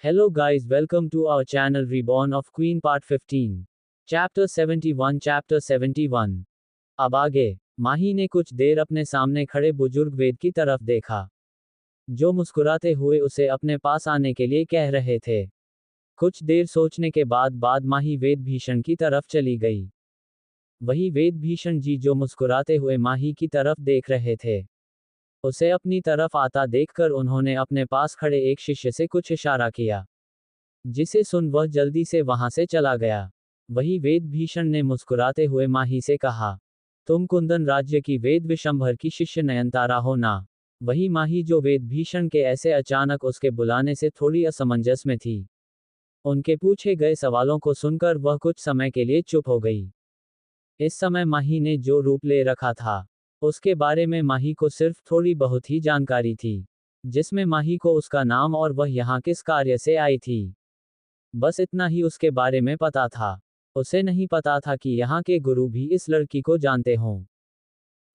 Hello guys, welcome to our channel Reborn of Queen Part 15. Chapter 71 Chapter 71. अब आगे। माही ने कुछ देर अपने सामने खड़े बुजुर्ग वेद की तरफ देखा, जो मुस्कुराते हुए उसे अपने पास आने के लिए कह रहे थे। कुछ देर सोचने के बाद माही वेद भीषण की तरफ चली गई। वही वेद भीषण जी जो मुस्कुराते हुए माही की तरफ देख रहे थे। उसे अपनी तरफ आता देखकर उन्होंने अपने पास खड़े एक शिष्य से कुछ इशारा किया, जिसे सुन वह जल्दी से वहां से चला गया। वही वेद भीषण ने मुस्कुराते हुए माही से कहा, तुम कुंदन राज्य की वेद विशंभर की शिष्य नयनतारा हो ना? वही माही जो वेद भीषण के ऐसे अचानक उसके बुलाने से थोड़ी असमंजस में थी। उनके पूछे गए सवालों को सुनकर वह कुछ समय के लिए चुप हो गई। इस समय माही ने जो रूप ले रखा था, उसके बारे में माही को सिर्फ थोड़ी बहुत ही जानकारी थी, जिसमें माही को उसका नाम और वह यहाँ किस कार्य से आई थी, बस इतना ही उसके बारे में पता था। उसे नहीं पता था कि यहाँ के गुरु भी इस लड़की को जानते हों।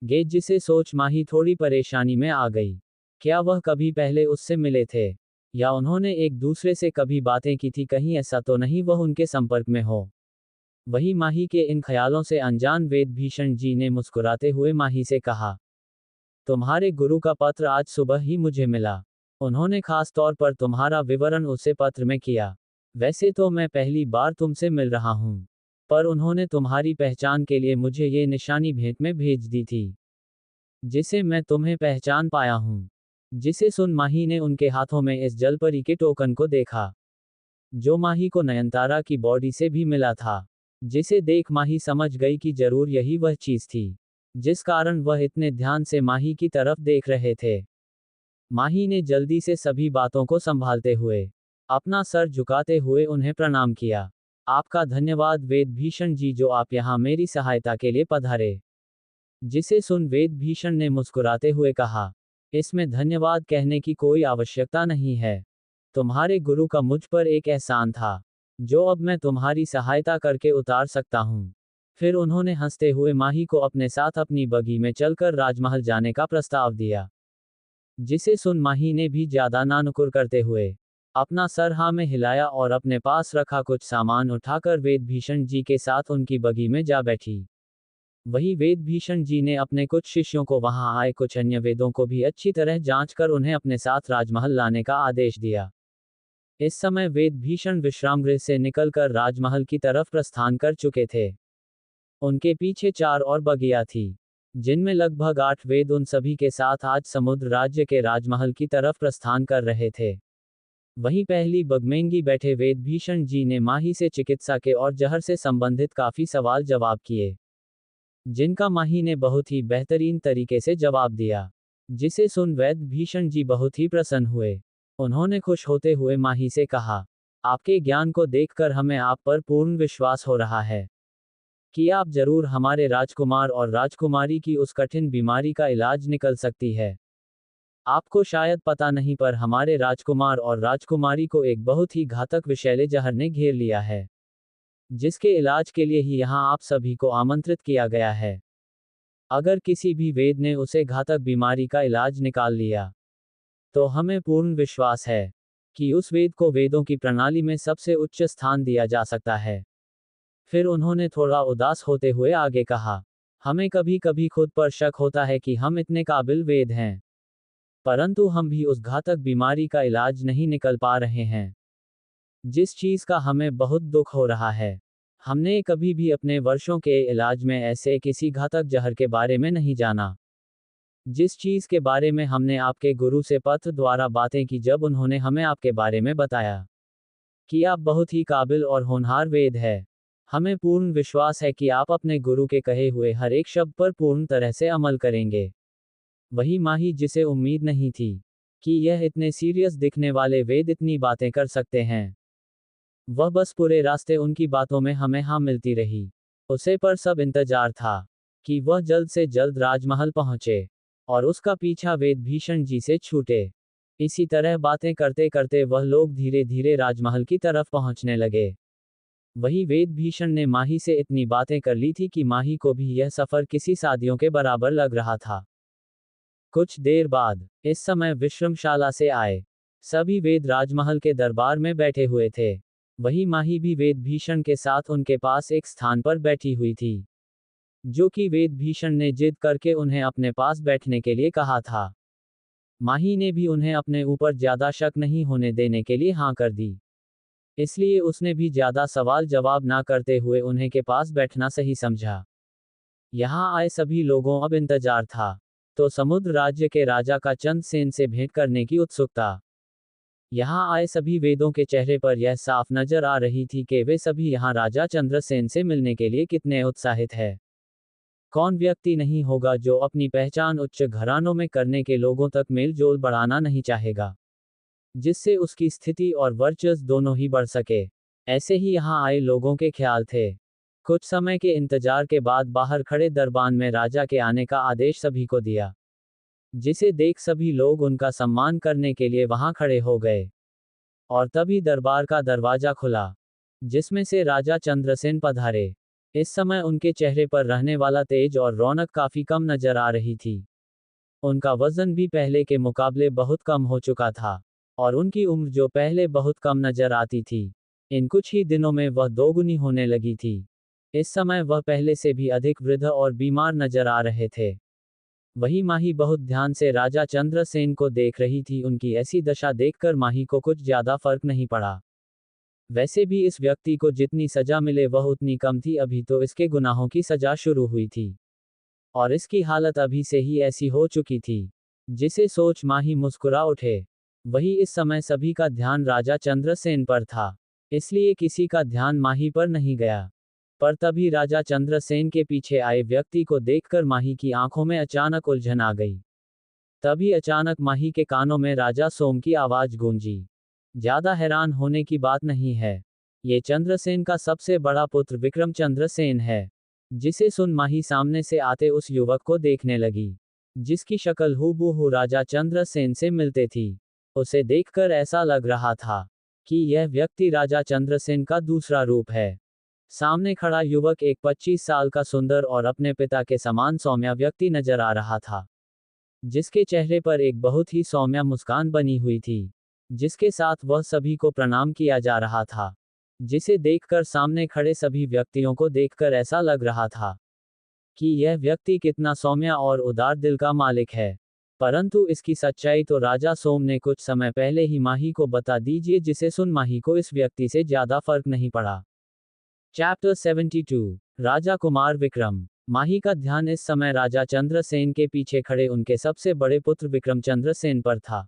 गेज जिसे सोच माही थोड़ी परेशानी में आ गई। क्या वह कभी पहले उससे मिले थे, या उन्होंने एक दूसरे से कभी बातें की थी? कहीं ऐसा तो नहीं वह उनके संपर्क में हो। वही माही के इन ख्यालों से अनजान वेद भीषण जी ने मुस्कुराते हुए माही से कहा, तुम्हारे गुरु का पत्र आज सुबह ही मुझे मिला। उन्होंने खास तौर पर तुम्हारा विवरण उसे पत्र में किया। वैसे तो मैं पहली बार तुमसे मिल रहा हूं, पर उन्होंने तुम्हारी पहचान के लिए मुझे ये निशानी भेंट में भेज दी थी, जिसे मैं तुम्हें पहचान पाया हूं। जिसे सुन माही ने उनके हाथों में इस जलपरी के टोकन को देखा, जो माही को नयनतारा की बॉडी से भी मिला था। जिसे देख माही समझ गई कि जरूर यही वह चीज थी, जिस कारण वह इतने ध्यान से माही की तरफ देख रहे थे। माही ने जल्दी से सभी बातों को संभालते हुए अपना सर झुकाते हुए उन्हें प्रणाम किया। आपका धन्यवाद वेद भीषण जी, जो आप यहाँ मेरी सहायता के लिए पधारे। जिसे सुन वेद भीषण ने मुस्कुराते हुए कहा, इसमें धन्यवाद कहने की कोई आवश्यकता नहीं है। तुम्हारे गुरु का मुझ पर एक एहसान था, जो अब मैं तुम्हारी सहायता करके उतार सकता हूँ। फिर उन्होंने हंसते हुए माही को अपने साथ अपनी बगी में चलकर राजमहल जाने का प्रस्ताव दिया। जिसे सुन माही ने भी ज्यादा नानुकुर करते हुए अपना सर हाँ में हिलाया और अपने पास रखा कुछ सामान उठाकर वेद भीषण जी के साथ उनकी बगी में जा बैठी। वही वेद भीषण जी ने अपने कुछ शिष्यों को वहां आए कुछ अन्य वेदों को भी अच्छी तरह जांचकर उन्हें अपने साथ राजमहल लाने का आदेश दिया। इस समय वेद भीषण विश्रामगृह से निकलकर राजमहल की तरफ प्रस्थान कर चुके थे। उनके पीछे 4 और बगिया थी, जिनमें लगभग 8 वेद उन सभी के साथ आज समुद्र राज्य के राजमहल की तरफ प्रस्थान कर रहे थे। वहीं पहली बगमेंगी बैठे वेद भीषण जी ने माही से चिकित्सा के और जहर से संबंधित काफी सवाल जवाब किए, जिनका माही ने बहुत ही बेहतरीन तरीके से जवाब दिया। जिसे सुन वेद भीषण जी बहुत ही प्रसन्न हुए। उन्होंने खुश होते हुए माही से कहा, आपके ज्ञान को देखकर हमें आप पर पूर्ण विश्वास हो रहा है कि आप जरूर हमारे राजकुमार और राजकुमारी की उस कठिन बीमारी का इलाज निकल सकती है। आपको शायद पता नहीं, पर हमारे राजकुमार और राजकुमारी को एक बहुत ही घातक विषैले जहर ने घेर लिया है, जिसके इलाज के लिए ही यहाँ आप सभी को आमंत्रित किया गया है। अगर किसी भी वेद ने उसे घातक बीमारी का इलाज निकाल लिया, तो हमें पूर्ण विश्वास है कि उस वेद को वेदों की प्रणाली में सबसे उच्च स्थान दिया जा सकता है। फिर उन्होंने थोड़ा उदास होते हुए आगे कहा, हमें कभी कभी खुद पर शक होता है कि हम इतने काबिल वेद हैं, परंतु हम भी उस घातक बीमारी का इलाज नहीं निकल पा रहे हैं, जिस चीज का हमें बहुत दुख हो रहा है। हमने कभी भी अपने वर्षों के इलाज में ऐसे किसी घातक जहर के बारे में नहीं जाना, जिस चीज के बारे में हमने आपके गुरु से पत्र द्वारा बातें की, जब उन्होंने हमें आपके बारे में बताया कि आप बहुत ही काबिल और होनहार वेद है। हमें पूर्ण विश्वास है कि आप अपने गुरु के कहे हुए हर एक शब्द पर पूर्ण तरह से अमल करेंगे। वही माही, जिसे उम्मीद नहीं थी कि यह इतने सीरियस दिखने वाले वेद इतनी बातें कर सकते हैं, वह बस पूरे रास्ते उनकी बातों में हमें हाँ मिलती रही। उसे पर सब इंतजार था कि वह जल्द से जल्द राजमहल पहुंचे और उसका पीछा वेद भीषण जी से छूटे। इसी तरह बातें करते करते वह लोग धीरे धीरे राजमहल की तरफ पहुंचने लगे। वही वेद भीषण ने माही से इतनी बातें कर ली थी कि माही को भी यह सफर किसी शादियों के बराबर लग रहा था। कुछ देर बाद इस समय विश्रमशाला से आए सभी वेद राजमहल के दरबार में बैठे हुए थे। वही माही भी वेद भीषण के साथ उनके पास एक स्थान पर बैठी हुई थी, जो कि वेद भीषण ने जिद करके उन्हें अपने पास बैठने के लिए कहा था। माही ने भी उन्हें अपने ऊपर ज्यादा शक नहीं होने देने के लिए हाँ कर दी। इसलिए उसने भी ज्यादा सवाल जवाब ना करते हुए उन्हें के पास बैठना सही समझा। यहाँ आए सभी लोगों अब इंतजार था, तो समुद्र राज्य के राजा का चंद्रसेन से भेंट करने की उत्सुकता। यहाँ आए सभी वेदों के चेहरे पर यह साफ नजर आ रही थी कि वे सभी यहाँ राजा चंद्रसेन से मिलने के लिए कितने उत्साहित है। कौन व्यक्ति नहीं होगा जो अपनी पहचान उच्च घरानों में करने के लोगों तक मेल जोल बढ़ाना नहीं चाहेगा, जिससे उसकी स्थिति और वर्चस्व दोनों ही बढ़ सके। ऐसे ही यहाँ आए लोगों के ख्याल थे। कुछ समय के इंतजार के बाद बाहर खड़े दरबान में राजा के आने का आदेश सभी को दिया, जिसे देख सभी लोग उनका सम्मान करने के लिए वहां खड़े हो गए। और तभी दरबार का दरवाजा खुला, जिसमें से राजा चंद्रसेन पधारे। इस समय उनके चेहरे पर रहने वाला तेज और रौनक काफी कम नजर आ रही थी। उनका वजन भी पहले के मुकाबले बहुत कम हो चुका था, और उनकी उम्र जो पहले बहुत कम नजर आती थी, इन कुछ ही दिनों में वह दोगुनी होने लगी थी। इस समय वह पहले से भी अधिक वृद्ध और बीमार नजर आ रहे थे। वही माही बहुत ध्यान से राजा चंद्रसेन को देख रही थी। उनकी ऐसी दशा देखकर माही को कुछ ज्यादा फर्क नहीं पड़ा। वैसे भी इस व्यक्ति को जितनी सजा मिले वह उतनी कम थी। अभी तो इसके गुनाहों की सजा शुरू हुई थी, और इसकी हालत अभी से ही ऐसी हो चुकी थी, जिसे सोच माही मुस्कुरा उठे। वही इस समय सभी का ध्यान राजा चंद्रसेन पर था, इसलिए किसी का ध्यान माही पर नहीं गया। पर तभी राजा चंद्रसेन के पीछे आए व्यक्ति को देखकर माही की आंखों में अचानक उलझन आ गई। तभी अचानक माही के कानों में राजा सोम की आवाज गूंजी। ज्यादा हैरान होने की बात नहीं है, ये चंद्रसेन का सबसे बड़ा पुत्र विक्रम चंद्रसेन है। जिसे सुन माही सामने से आते उस युवक को देखने लगी, जिसकी शक्ल हूबहू राजा चंद्रसेन से मिलते थी। उसे देखकर ऐसा लग रहा था कि यह व्यक्ति राजा चंद्रसेन का दूसरा रूप है। सामने खड़ा युवक एक 25 साल का सुंदर और अपने पिता के समान सौम्य व्यक्ति नजर आ रहा था, जिसके चेहरे पर एक बहुत ही सौम्य मुस्कान बनी हुई थी, जिसके साथ वह सभी को प्रणाम किया जा रहा था। जिसे देखकर सामने खड़े सभी व्यक्तियों को देखकर ऐसा लग रहा था कि यह व्यक्ति कितना सौम्य और उदार दिल का मालिक है। परंतु इसकी सच्चाई तो राजा सोम ने कुछ समय पहले ही माही को बता दीजिए, जिसे सुन माही को इस व्यक्ति से ज्यादा फर्क नहीं पड़ा। चैप्टर 72 राजा कुमार विक्रम। माही का ध्यान इस समय राजा चंद्रसेन के पीछे खड़े उनके सबसे बड़े पुत्र विक्रम चंद्रसेन पर था।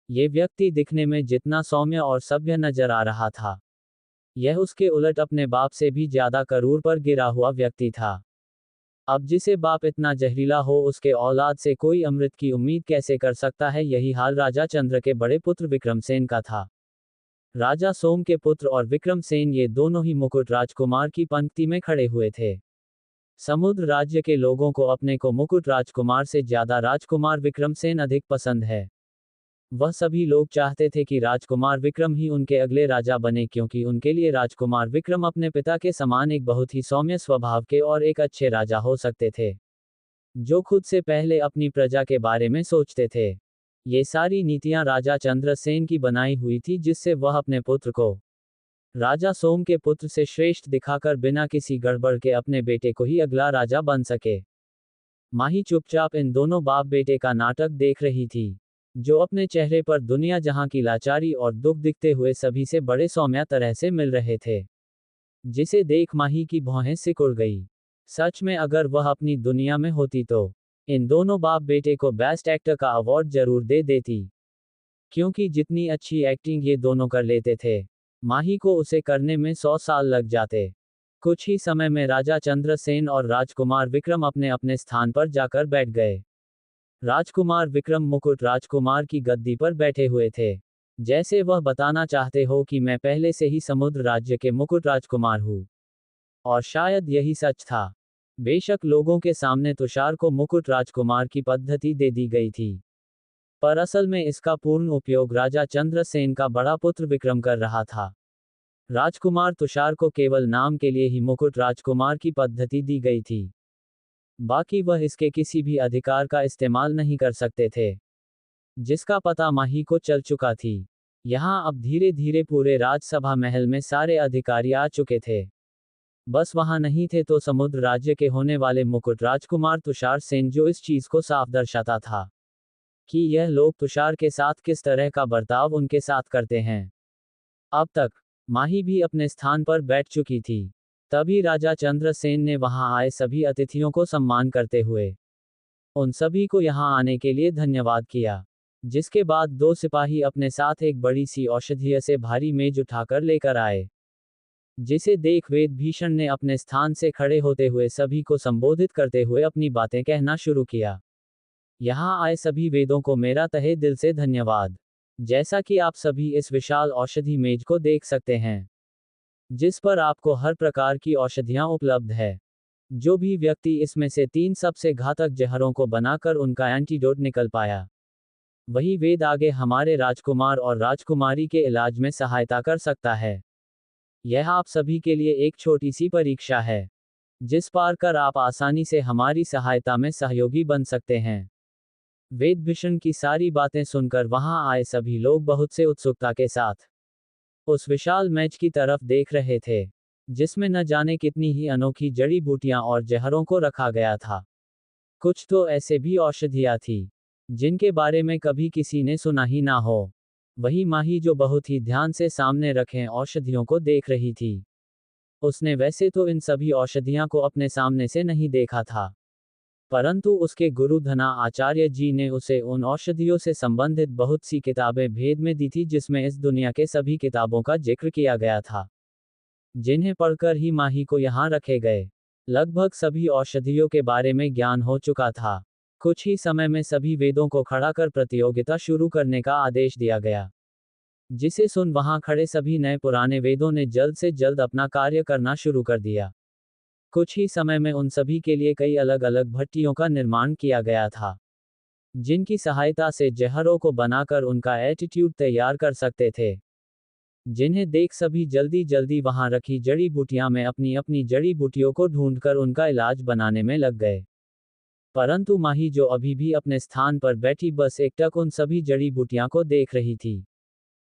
ये व्यक्ति दिखने में जितना सौम्य और सभ्य नजर आ रहा था, यह उसके उलट अपने बाप से भी ज्यादा करूर पर गिरा हुआ व्यक्ति था। अब जिसे बाप इतना जहरीला हो, उसके औलाद से कोई अमृत की उम्मीद कैसे कर सकता है। यही हाल राजा चंद्र के बड़े पुत्र विक्रमसेन का था। राजा सोम के पुत्र और विक्रमसेन ये दोनों ही मुकुट राजकुमार की पंक्ति में खड़े हुए थे। समुद्र राज्य के लोगों को अपने को मुकुट राजकुमार से ज्यादा राजकुमार विक्रमसेन अधिक पसंद है। वह सभी लोग चाहते थे कि राजकुमार विक्रम ही उनके अगले राजा बने, क्योंकि उनके लिए राजकुमार विक्रम अपने पिता के समान एक बहुत ही सौम्य स्वभाव के और एक अच्छे राजा हो सकते थे, जो खुद से पहले अपनी प्रजा के बारे में सोचते थे। ये सारी नीतियां राजा चंद्रसेन की बनाई हुई थी, जिससे वह अपने पुत्र को राजा सोम के पुत्र से श्रेष्ठ दिखाकर बिना किसी गड़बड़ के अपने बेटे को ही अगला राजा बन सके। माही चुपचाप इन दोनों बाप बेटे का नाटक देख रही थी, जो अपने चेहरे पर दुनिया जहां की लाचारी और दुख दिखते हुए सभी से बड़े सौम्य तरह से मिल रहे थे। जिसे देख माही की भौहें सिकुड़ गई। सच में अगर वह अपनी दुनिया में होती तो इन दोनों बाप बेटे को बेस्ट एक्टर का अवार्ड जरूर दे देती, क्योंकि जितनी अच्छी एक्टिंग ये दोनों कर लेते थे, माही को उसे करने में 100 साल लग जाते। कुछ ही समय में राजा चंद्रसेन और राजकुमार विक्रम अपने अपने स्थान पर जाकर बैठ गए। राजकुमार विक्रम मुकुट राजकुमार की गद्दी पर बैठे हुए थे, जैसे वह बताना चाहते हो कि मैं पहले से ही समुद्र राज्य के मुकुट राजकुमार हूँ। और शायद यही सच था। बेशक लोगों के सामने तुषार को मुकुट राजकुमार की पद्धति दे दी गई थी, पर असल में इसका पूर्ण उपयोग राजा चंद्रसेन का बड़ा पुत्र विक्रम कर रहा था। राजकुमार तुषार को केवल नाम के लिए ही मुकुट राजकुमार की पद्धति दी गई थी, बाकी वह इसके किसी भी अधिकार का इस्तेमाल नहीं कर सकते थे। जिसका पता माही को चल चुका थी। यहाँ अब धीरे धीरे पूरे राजसभा महल में सारे अधिकारी आ चुके थे। बस वहां नहीं थे तो समुद्र राज्य के होने वाले मुकुट राजकुमार तुषार सेन, जो इस चीज को साफ दर्शाता था कि यह लोग तुषार के साथ किस तरह का बर्ताव उनके साथ करते हैं। अब तक माही भी अपने स्थान पर बैठ चुकी थी। तभी राजा चंद्रसेन ने वहां आए सभी अतिथियों को सम्मान करते हुए उन सभी को यहां आने के लिए धन्यवाद किया। जिसके बाद दो सिपाही अपने साथ एक बड़ी सी औषधीय से भारी मेज उठाकर लेकर आए, जिसे देख वेद भीषण ने अपने स्थान से खड़े होते हुए सभी को संबोधित करते हुए अपनी बातें कहना शुरू किया। यहाँ आए सभी वेदों को मेरा तहे दिल से धन्यवाद। जैसा कि आप सभी इस विशाल औषधि मेज को देख सकते हैं, जिस पर आपको हर प्रकार की औषधियां उपलब्ध है। जो भी व्यक्ति इसमें से 3 सबसे घातक जहरों को बनाकर उनका एंटीडोट निकल पाया, वही वेद आगे हमारे राजकुमार और राजकुमारी के इलाज में सहायता कर सकता है। यह आप सभी के लिए एक छोटी सी परीक्षा है, जिस पार कर आप आसानी से हमारी सहायता में सहयोगी बन सकते हैं। वेद भीषण की सारी बातें सुनकर वहां आए सभी लोग बहुत से उत्सुकता के साथ उस विशाल मैच की तरफ देख रहे थे, जिसमें न जाने कितनी ही अनोखी जड़ी बूटियां और जहरों को रखा गया था। कुछ तो ऐसे भी औषधियां थी जिनके बारे में कभी किसी ने सुना ही ना हो। वही माही, जो बहुत ही ध्यान से सामने रखे औषधियों को देख रही थी, उसने वैसे तो इन सभी औषधियां को अपने सामने से नहीं देखा था, परंतु उसके गुरु धना आचार्य जी ने उसे उन औषधियों से संबंधित बहुत सी किताबें भेद में दी थी, जिसमें इस दुनिया के सभी किताबों का जिक्र किया गया था, जिन्हें पढ़कर ही माही को यहाँ रखे गए। लगभग सभी औषधियों के बारे में ज्ञान हो चुका था। कुछ ही समय में सभी वेदों को खड़ा कर प्रतियोगिता शुरू करने का आदेश दिया गया, जिसे सुन वहां खड़े सभी नए पुराने वेदों ने जल्द से जल्द अपना कार्य करना शुरू कर दिया। कुछ ही समय में उन सभी के लिए कई अलग अलग भट्टियों का निर्माण किया गया था, जिनकी सहायता से जहरों को बनाकर उनका एटीट्यूड तैयार कर सकते थे, जिन्हें देख सभी जल्दी जल्दी वहां रखी जड़ी बूटियां में अपनी अपनी जड़ी बूटियों को ढूंढकर उनका इलाज बनाने में लग गए। परंतु माही, जो अभी भी अपने स्थान पर बैठी बस एकटक उन सभी जड़ी बूटियां को देख रही थी,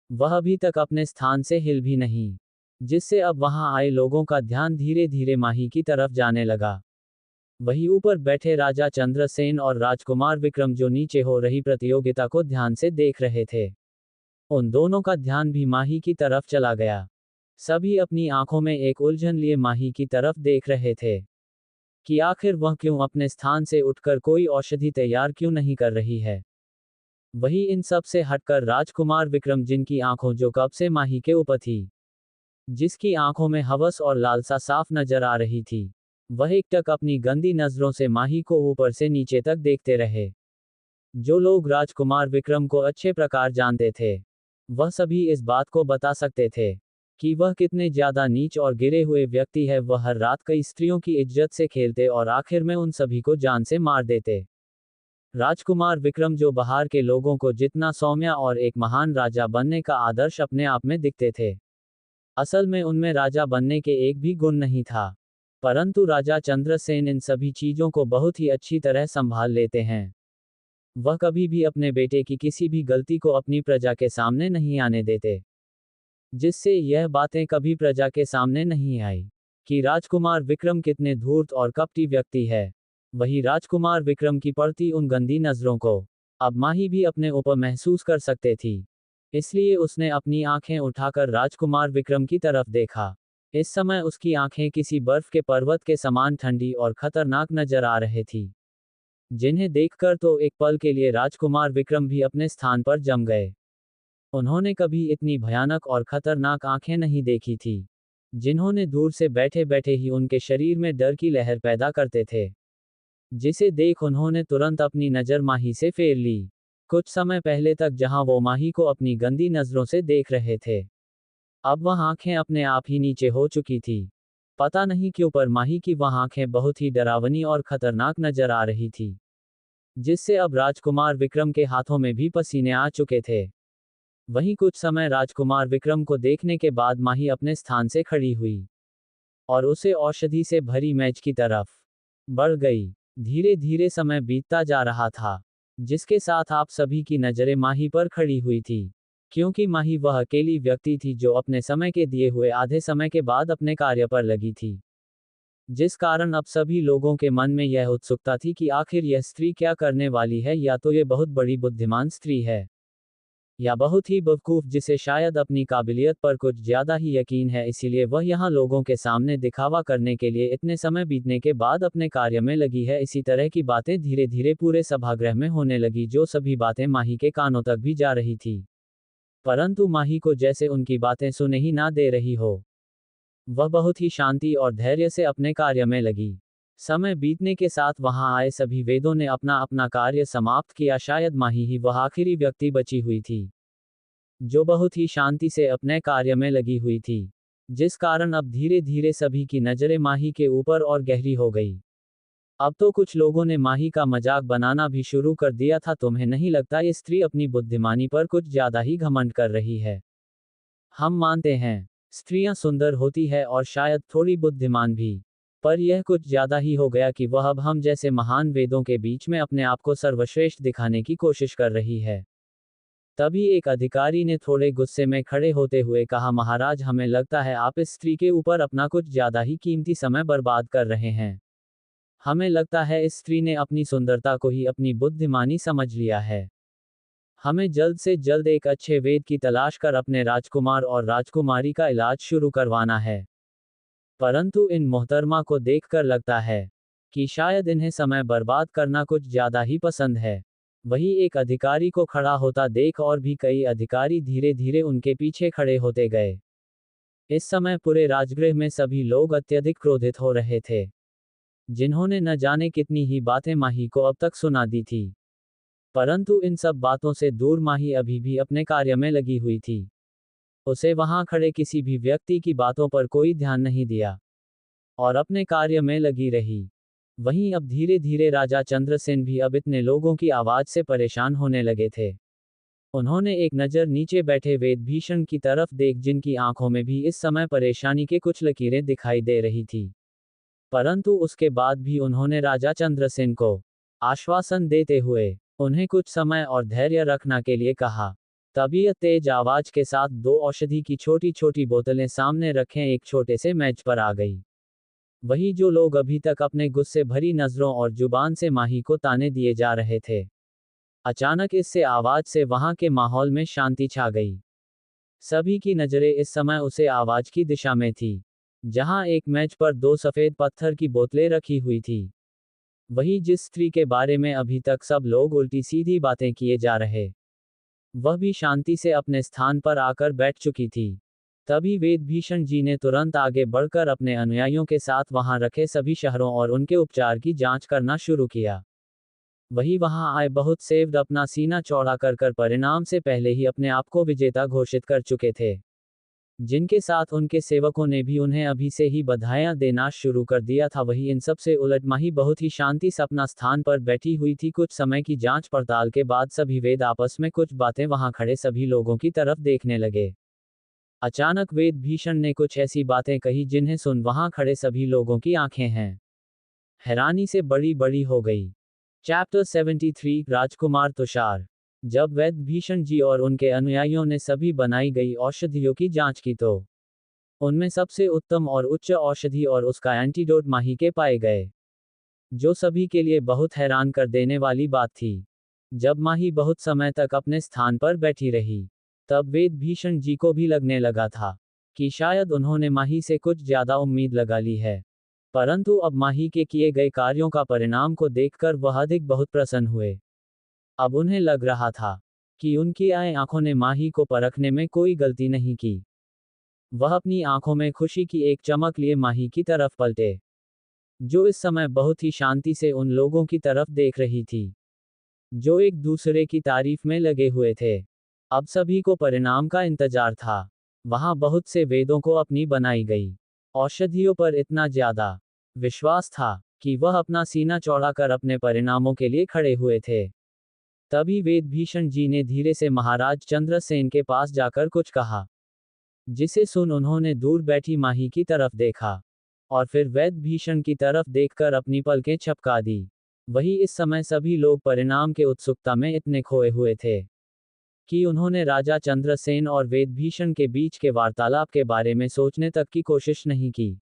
वह अभी तक अपने स्थान से हिल भी नहीं, जिससे अब वहां आए लोगों का ध्यान धीरे धीरे माही की तरफ जाने लगा। वही ऊपर बैठे राजा चंद्रसेन और राजकुमार विक्रम, जो नीचे हो रही प्रतियोगिता को ध्यान से देख रहे थे, उन दोनों का ध्यान भी माही की तरफ चला गया। सभी अपनी आंखों में एक उलझन लिए माही की तरफ देख रहे थे कि आखिर वह क्यों अपने स्थान से उठकर कोई औषधि तैयार क्यों नहीं कर रही है। वही इन सब से हटकर राजकुमार विक्रम, जिनकी आंखों जो कब से माही के ऊपर थी, जिसकी आंखों में हवस और लालसा साफ नजर आ रही थी, वह एकटक अपनी गंदी नजरों से माही को ऊपर से नीचे तक देखते रहे। जो लोग राजकुमार विक्रम को अच्छे प्रकार जानते थे, वह सभी इस बात को बता सकते थे कि वह कितने ज्यादा नीच और गिरे हुए व्यक्ति है। वह हर रात कई स्त्रियों की इज्जत से खेलते और आखिर में उन सभी को जान से मार देते। राजकुमार विक्रम, जो बाहर के लोगों को जितना सौम्य और एक महान राजा बनने का आदर्श अपने आप में दिखते थे, असल में उनमें राजा बनने के एक भी गुण नहीं था। परंतु राजा चंद्रसेन इन सभी चीजों को बहुत ही अच्छी तरह संभाल लेते हैं। वह कभी भी अपने बेटे की किसी भी गलती को अपनी प्रजा के सामने नहीं आने देते, जिससे यह बातें कभी प्रजा के सामने नहीं आई कि राजकुमार विक्रम कितने धूर्त और कपटी व्यक्ति है। वही राजकुमार विक्रम की पड़ती उन गंदी नजरों को अब माही भी अपने ऊपर महसूस कर सकते थी, इसलिए उसने अपनी आंखें उठाकर राजकुमार विक्रम की तरफ देखा। इस समय उसकी आंखें किसी बर्फ के पर्वत के समान ठंडी और खतरनाक नजर आ रही थी, जिन्हें देखकर तो एक पल के लिए राजकुमार विक्रम भी अपने स्थान पर जम गए। उन्होंने कभी इतनी भयानक और खतरनाक आंखें नहीं देखी थी, जिन्होंने दूर से बैठे बैठे ही उनके शरीर में डर की लहर पैदा करते थे, जिसे देख उन्होंने तुरंत अपनी नज़र माही से फेर ली। कुछ समय पहले तक जहां वो माही को अपनी गंदी नज़रों से देख रहे थे, अब वह आंखें अपने आप ही नीचे हो चुकी थी। पता नहीं क्यों पर माही की वह आंखें बहुत ही डरावनी और खतरनाक नजर आ रही थी, जिससे अब राजकुमार विक्रम के हाथों में भी पसीने आ चुके थे। वहीं कुछ समय राजकुमार विक्रम को देखने के बाद माही अपने स्थान से खड़ी हुई और उसे औषधि से भरी मेज की तरफ बढ़ गई। धीरे धीरे समय बीतता जा रहा था। जिसके साथ आप सभी की नजरें माही पर खड़ी हुई थी, क्योंकि माही वह अकेली व्यक्ति थी जो अपने समय के दिए हुए आधे समय के बाद अपने कार्य पर लगी थी। जिस कारण अब सभी लोगों के मन में यह उत्सुकता थी कि आखिर यह स्त्री क्या करने वाली है, या तो ये बहुत बड़ी बुद्धिमान स्त्री है, या बहुत ही बेवकूफ जिसे शायद अपनी काबिलियत पर कुछ ज्यादा ही यकीन है, इसीलिए वह यहाँ लोगों के सामने दिखावा करने के लिए इतने समय बीतने के बाद अपने कार्य में लगी है। इसी तरह की बातें धीरे धीरे पूरे सभागृह में होने लगी, जो सभी बातें माही के कानों तक भी जा रही थी, परंतु माही को जैसे उनकी बातें सुने ही ना दे रही हो। वह बहुत ही शांति और धैर्य से अपने कार्य में लगी। समय बीतने के साथ वहां आए सभी वेदों ने अपना अपना कार्य समाप्त किया। शायद माही ही वह आखिरी व्यक्ति बची हुई थी जो बहुत ही शांति से अपने कार्य में लगी हुई थी, जिस कारण अब धीरे धीरे सभी की नजरें माही के ऊपर और गहरी हो गई। अब तो कुछ लोगों ने माही का मजाक बनाना भी शुरू कर दिया था। तुम्हें नहीं लगता ये स्त्री अपनी बुद्धिमानी पर कुछ ज्यादा ही घमंड कर रही है? हम मानते हैं स्त्रियां सुंदर होती है और शायद थोड़ी बुद्धिमान भी, पर यह कुछ ज्यादा ही हो गया कि वह अब हम जैसे महान वेदों के बीच में अपने आप को सर्वश्रेष्ठ दिखाने की कोशिश कर रही है। तभी एक अधिकारी ने थोड़े गुस्से में खड़े होते हुए कहा, महाराज, हमें लगता है आप इस स्त्री के ऊपर अपना कुछ ज्यादा ही कीमती समय बर्बाद कर रहे हैं। हमें लगता है इस स्त्री ने अपनी सुंदरता को ही अपनी बुद्धिमानी समझ लिया है। हमें जल्द से जल्द एक अच्छे वेद की तलाश कर अपने राजकुमार और राजकुमारी का इलाज शुरू करवाना है। परंतु इन मोहतरमा को देखकर लगता है कि शायद इन्हें समय बर्बाद करना कुछ ज्यादा ही पसंद है। वही एक अधिकारी को खड़ा होता देख और भी कई अधिकारी धीरे धीरे उनके पीछे खड़े होते गए। इस समय पूरे राजगृह में सभी लोग अत्यधिक क्रोधित हो रहे थे, जिन्होंने न जाने कितनी ही बातें माही को अब तक सुना दी थी। परंतु इन सब बातों से दूर माही अभी भी अपने कार्य में लगी हुई थी। उसे वहां खड़े किसी भी व्यक्ति की बातों पर कोई ध्यान नहीं दिया और अपने कार्य में लगी रही। वहीं अब धीरे धीरे राजा चंद्रसेन भी अब इतने लोगों की आवाज से परेशान होने लगे थे। उन्होंने एक नज़र नीचे बैठे वेदभीषण की तरफ देख, जिनकी आंखों में भी इस समय परेशानी के कुछ लकीरें दिखाई दे रही थी। परंतु उसके बाद भी उन्होंने राजा चंद्रसेन को आश्वासन देते हुए उन्हें कुछ समय और धैर्य रखना के लिए कहा। तभी तेज आवाज के साथ दो औषधि की छोटी छोटी बोतलें सामने रखें एक छोटे से मेज पर आ गई। वही जो लोग अभी तक अपने गुस्से भरी नजरों और जुबान से माही को ताने दिए जा रहे थे, अचानक इससे आवाज से वहां के माहौल में शांति छा गई। सभी की नजरें इस समय उसे आवाज की दिशा में थी, जहां एक मेज पर दो सफेद पत्थर की बोतलें रखी हुई थी। वही जिस स्त्री के बारे में अभी तक सब लोग उल्टी सीधी बातें किए जा रहे, वह भी शांति से अपने स्थान पर आकर बैठ चुकी थी। तभी वेदभीषण जी ने तुरंत आगे बढ़कर अपने अनुयायियों के साथ वहां रखे सभी शहरों और उनके उपचार की जांच करना शुरू किया। वही वहां आए बहुत सेवक अपना सीना चौड़ा कर परिणाम से पहले ही अपने आप को विजेता घोषित कर चुके थे, जिनके साथ उनके सेवकों ने भी उन्हें अभी से ही बधाइयां देना शुरू कर दिया था। वही इन सब से उलट माही बहुत ही शांति से अपना स्थान पर बैठी हुई थी। कुछ समय की जांच पड़ताल के बाद सभी वेद आपस में कुछ बातें वहां खड़े सभी लोगों की तरफ देखने लगे। अचानक वेदभीषण ने कुछ ऐसी बातें कही जिन्हें सुन वहां खड़े सभी लोगों की आंखें हैरानी से बड़ी बड़ी हो गई। चैप्टर 73 राजकुमार तुषार। जब वेदभीषण जी और उनके अनुयायियों ने सभी बनाई गई औषधियों की जांच की तो उनमें सबसे उत्तम और उच्च औषधि और उसका एंटीडोट माही के पाए गए, जो सभी के लिए बहुत हैरान कर देने वाली बात थी। जब माही बहुत समय तक अपने स्थान पर बैठी रही, तब वेदभीषण जी को भी लगने लगा था कि शायद उन्होंने माही से कुछ ज्यादा उम्मीद लगा ली है। परंतु अब माही के किए गए कार्यों का परिणाम को देखकर वह अधिक बहुत प्रसन्न हुए। अब उन्हें लग रहा था कि उनकी आंखों ने माही को परखने में कोई गलती नहीं की। वह अपनी आंखों में खुशी की एक चमक लिए माही की तरफ पलटे, जो इस समय बहुत ही शांति से उन लोगों की तरफ देख रही थी, जो एक दूसरे की तारीफ में लगे हुए थे। अब सभी को परिणाम का इंतजार था। वहां बहुत से वेदों को अपनी बनाई गई औषधियों पर इतना ज्यादा विश्वास था कि वह अपना सीना चौड़ा कर अपने परिणामों के लिए खड़े हुए थे। तभी वेदभीषण जी ने धीरे से महाराज चंद्रसेन के पास जाकर कुछ कहा, जिसे सुन उन्होंने दूर बैठी माही की तरफ देखा और फिर वेदभीषण की तरफ देखकर अपनी पलकें झपका दी। वही इस समय सभी लोग परिणाम के उत्सुकता में इतने खोए हुए थे कि उन्होंने राजा चंद्रसेन और वेदभीषण के बीच के वार्तालाप के बारे में सोचने तक की कोशिश नहीं की।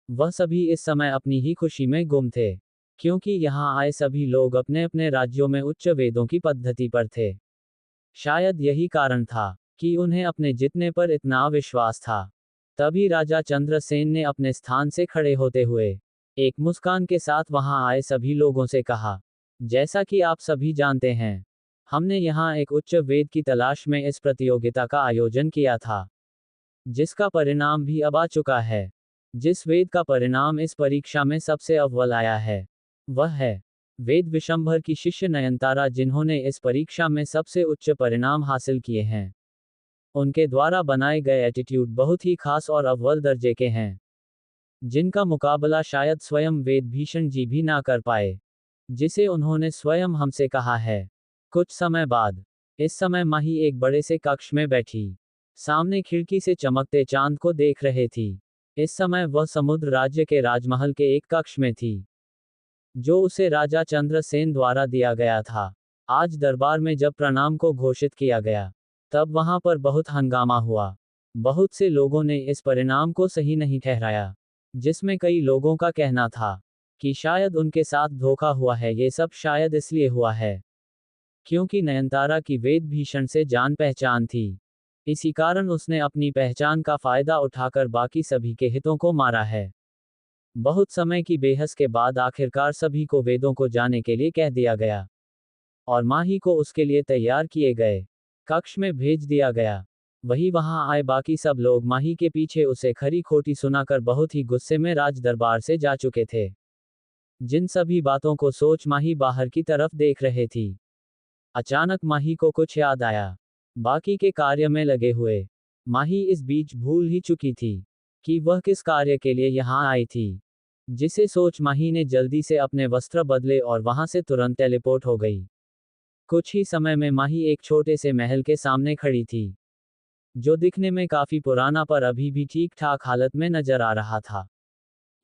वह सभी इस समय अपनी ही खुशी में गुम थे, क्योंकि यहाँ आए सभी लोग अपने अपने राज्यों में उच्च वेदों की पद्धति पर थे। शायद यही कारण था कि उन्हें अपने जितने पर इतना विश्वास था। तभी राजा चंद्रसेन ने अपने स्थान से खड़े होते हुए एक मुस्कान के साथ वहां आए सभी लोगों से कहा, जैसा कि आप सभी जानते हैं, हमने यहाँ एक उच्च वेद की तलाश में इस प्रतियोगिता का आयोजन किया था, जिसका परिणाम भी अब आ चुका है। जिस वेद का परिणाम इस परीक्षा में सबसे अव्वल आया है, वह है वेद विशंभर की शिष्य नयनतारा, जिन्होंने इस परीक्षा में सबसे उच्च परिणाम हासिल किए हैं। उनके द्वारा बनाए गए एटीट्यूड बहुत ही खास और अव्वल दर्जे के हैं, जिनका मुकाबला शायद स्वयं वेदभीषण जी भी ना कर पाए, जिसे उन्होंने स्वयं हमसे कहा है। कुछ समय बाद इस समय माही एक बड़े से कक्ष में बैठी सामने खिड़की से चमकते चांद को देख रहे थी। इस समय वह समुद्र राज्य के राजमहल के एक कक्ष में थी, जो उसे राजा चंद्रसेन द्वारा दिया गया था। आज दरबार में जब प्रणाम को घोषित किया गया, तब वहां पर बहुत हंगामा हुआ। बहुत से लोगों ने इस परिणाम को सही नहीं ठहराया, जिसमें कई लोगों का कहना था कि शायद उनके साथ धोखा हुआ है। ये सब शायद इसलिए हुआ है क्योंकि नयनतारा की वेद भीषण से जान पहचान थी। इसी कारण उसने अपनी पहचान का फायदा उठाकर बाकी सभी के हितों को मारा है। बहुत समय की बेहस के बाद आखिरकार सभी को वेदों को जाने के लिए कह दिया गया, और माही को उसके लिए तैयार किए गए कक्ष में भेज दिया गया। वही वहां आए बाकी सब लोग माही के पीछे उसे खरी खोटी सुनाकर बहुत ही गुस्से में राज दरबार से जा चुके थे। जिन सभी बातों को सोच माही बाहर की तरफ देख रहे थी, अचानक माही को कुछ याद आया। बाकी के कार्य में लगे हुए माही इस बीच भूल ही चुकी थी कि वह किस कार्य के लिए यहाँ आई थी, जिसे सोच माही ने जल्दी से अपने वस्त्र बदले और वहां से तुरंत टेलीपोर्ट हो गई। कुछ ही समय में माही एक छोटे से महल के सामने खड़ी थी, जो दिखने में काफी पुराना पर अभी भी ठीक ठाक हालत में नजर आ रहा था।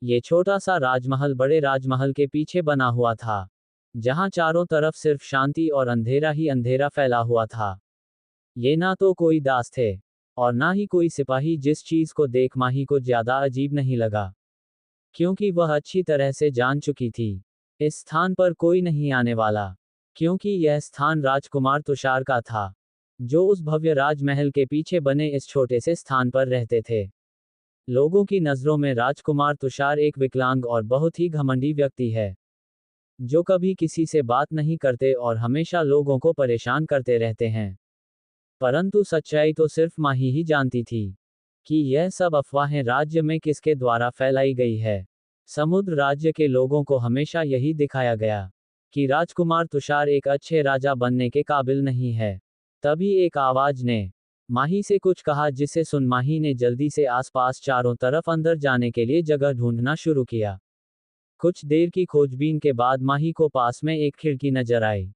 ये छोटा सा राजमहल बड़े राजमहल के पीछे बना हुआ था, जहां चारों तरफ सिर्फ शांति और अंधेरा ही अंधेरा फैला हुआ था। ये ना तो कोई दास थे और ना ही कोई सिपाही, जिस चीज को देख माही को ज्यादा अजीब नहीं लगा, क्योंकि वह अच्छी तरह से जान चुकी थी इस स्थान पर कोई नहीं आने वाला, क्योंकि यह स्थान राजकुमार तुषार का था, जो उस भव्य राजमहल के पीछे बने इस छोटे से स्थान पर रहते थे। लोगों की नजरों में राजकुमार तुषार एक विकलांग और बहुत ही घमंडी व्यक्ति है, जो कभी किसी से बात नहीं करते और हमेशा लोगों को परेशान करते रहते हैं। परंतु सच्चाई तो सिर्फ माही ही जानती थी कि यह सब अफवाहें राज्य में किसके द्वारा फैलाई गई है। समुद्र राज्य के लोगों को हमेशा यही दिखाया गया कि राजकुमार तुषार एक अच्छे राजा बनने के काबिल नहीं है। तभी एक आवाज ने माही से कुछ कहा, जिसे सुन माही ने जल्दी से आसपास चारों तरफ अंदर जाने के लिए जगह ढूंढना शुरू किया। कुछ देर की खोजबीन के बाद माही को पास में एक खिड़की नजर आई,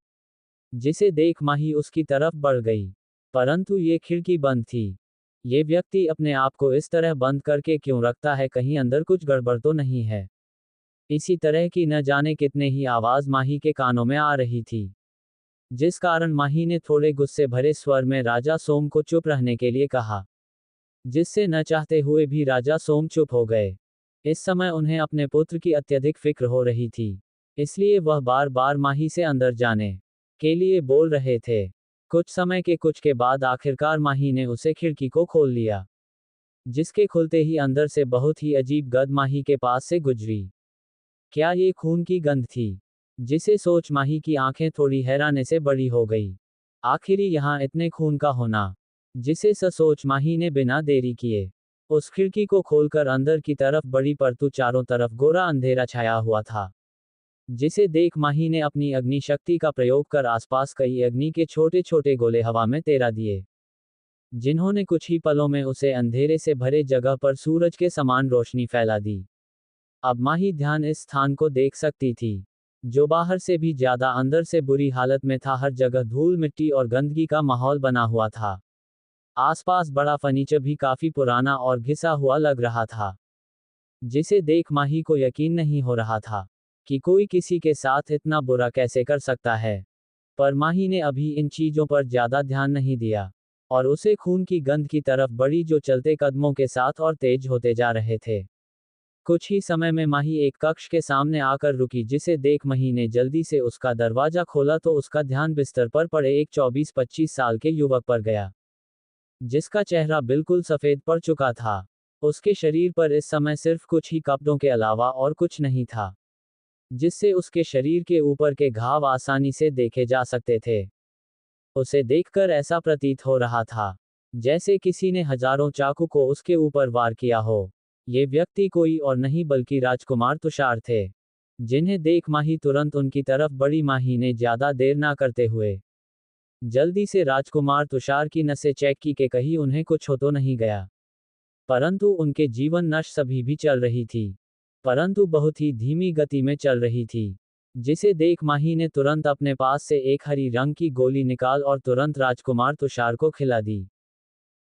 जिसे देख माही उसकी तरफ बढ़ गई, परंतु ये खिड़की बंद थी। ये व्यक्ति अपने आप को इस तरह बंद करके क्यों रखता है, कहीं अंदर कुछ गड़बड़ तो नहीं है। इसी तरह की न जाने कितने ही आवाज माही के कानों में आ रही थी, जिस कारण माही ने थोड़े गुस्से भरे स्वर में राजा सोम को चुप रहने के लिए कहा, जिससे न चाहते हुए भी राजा सोम चुप हो गए। इस समय उन्हें अपने पुत्र की अत्यधिक फिक्र हो रही थी, इसलिए वह बार बार माही से अंदर जाने के लिए बोल रहे थे। कुछ समय के कुछ के बाद आखिरकार माही ने उसे खिड़की को खोल लिया, जिसके खुलते ही अंदर से बहुत ही अजीब गंध माही के पास से गुजरी। क्या ये खून की गंध थी? जिसे सोच माही की आंखें थोड़ी हैरानी से बड़ी हो गई। आखिरी यहाँ इतने खून का होना, जिसे सोच माही ने बिना देरी किए उस खिड़की को खोलकर अंदर की तरफ बढ़ी, परंतु चारों तरफ गोरा अंधेरा छाया हुआ था, जिसे देख माही ने अपनी अग्नि शक्ति का प्रयोग कर आसपास कई अग्नि के छोटे छोटे गोले हवा में तैरा दिए, जिन्होंने कुछ ही पलों में उसे अंधेरे से भरे जगह पर सूरज के समान रोशनी फैला दी। अब माही ध्यान इस स्थान को देख सकती थी, जो बाहर से भी ज्यादा अंदर से बुरी हालत में था। हर जगह धूल मिट्टी और गंदगी का माहौल बना हुआ था। आसपास बड़ा फर्नीचर भी काफी पुराना और घिसा हुआ लग रहा था, जिसे देख माही को यकीन नहीं हो रहा था कि कोई किसी के साथ इतना बुरा कैसे कर सकता है। पर माही ने अभी इन चीजों पर ज्यादा ध्यान नहीं दिया, और उसे खून की गंध की तरफ बढ़ी जो चलते कदमों के साथ और तेज होते जा रहे थे। कुछ ही समय में माही एक कक्ष के सामने आकर रुकी, जिसे देख मही ने जल्दी से उसका दरवाजा खोला तो उसका ध्यान बिस्तर पर पड़े एक 24-25 साल के युवक पर गया, जिसका चेहरा बिल्कुल सफेद पड़ चुका था। उसके शरीर पर इस समय सिर्फ कुछ ही कपड़ों के अलावा और कुछ नहीं था, जिससे उसके शरीर के ऊपर के घाव आसानी से देखे जा सकते थे। उसे देखकर ऐसा प्रतीत हो रहा था जैसे किसी ने हजारों चाकू को उसके ऊपर वार किया हो। ये व्यक्ति कोई और नहीं बल्कि राजकुमार तुषार थे, जिन्हें देख माही तुरंत उनकी तरफ बढ़ी। माही ने ज्यादा देर ना करते हुए जल्दी से राजकुमार तुषार की नसें चेक की कि कहीं उन्हें कुछ हो तो नहीं गया, परंतु उनके जीवन नस अभी भी चल रही थी, परंतु बहुत ही धीमी गति में चल रही थी। जिसे देख माही ने तुरंत अपने पास से एक हरी रंग की गोली निकाल और तुरंत राजकुमार तुषार को खिला दी,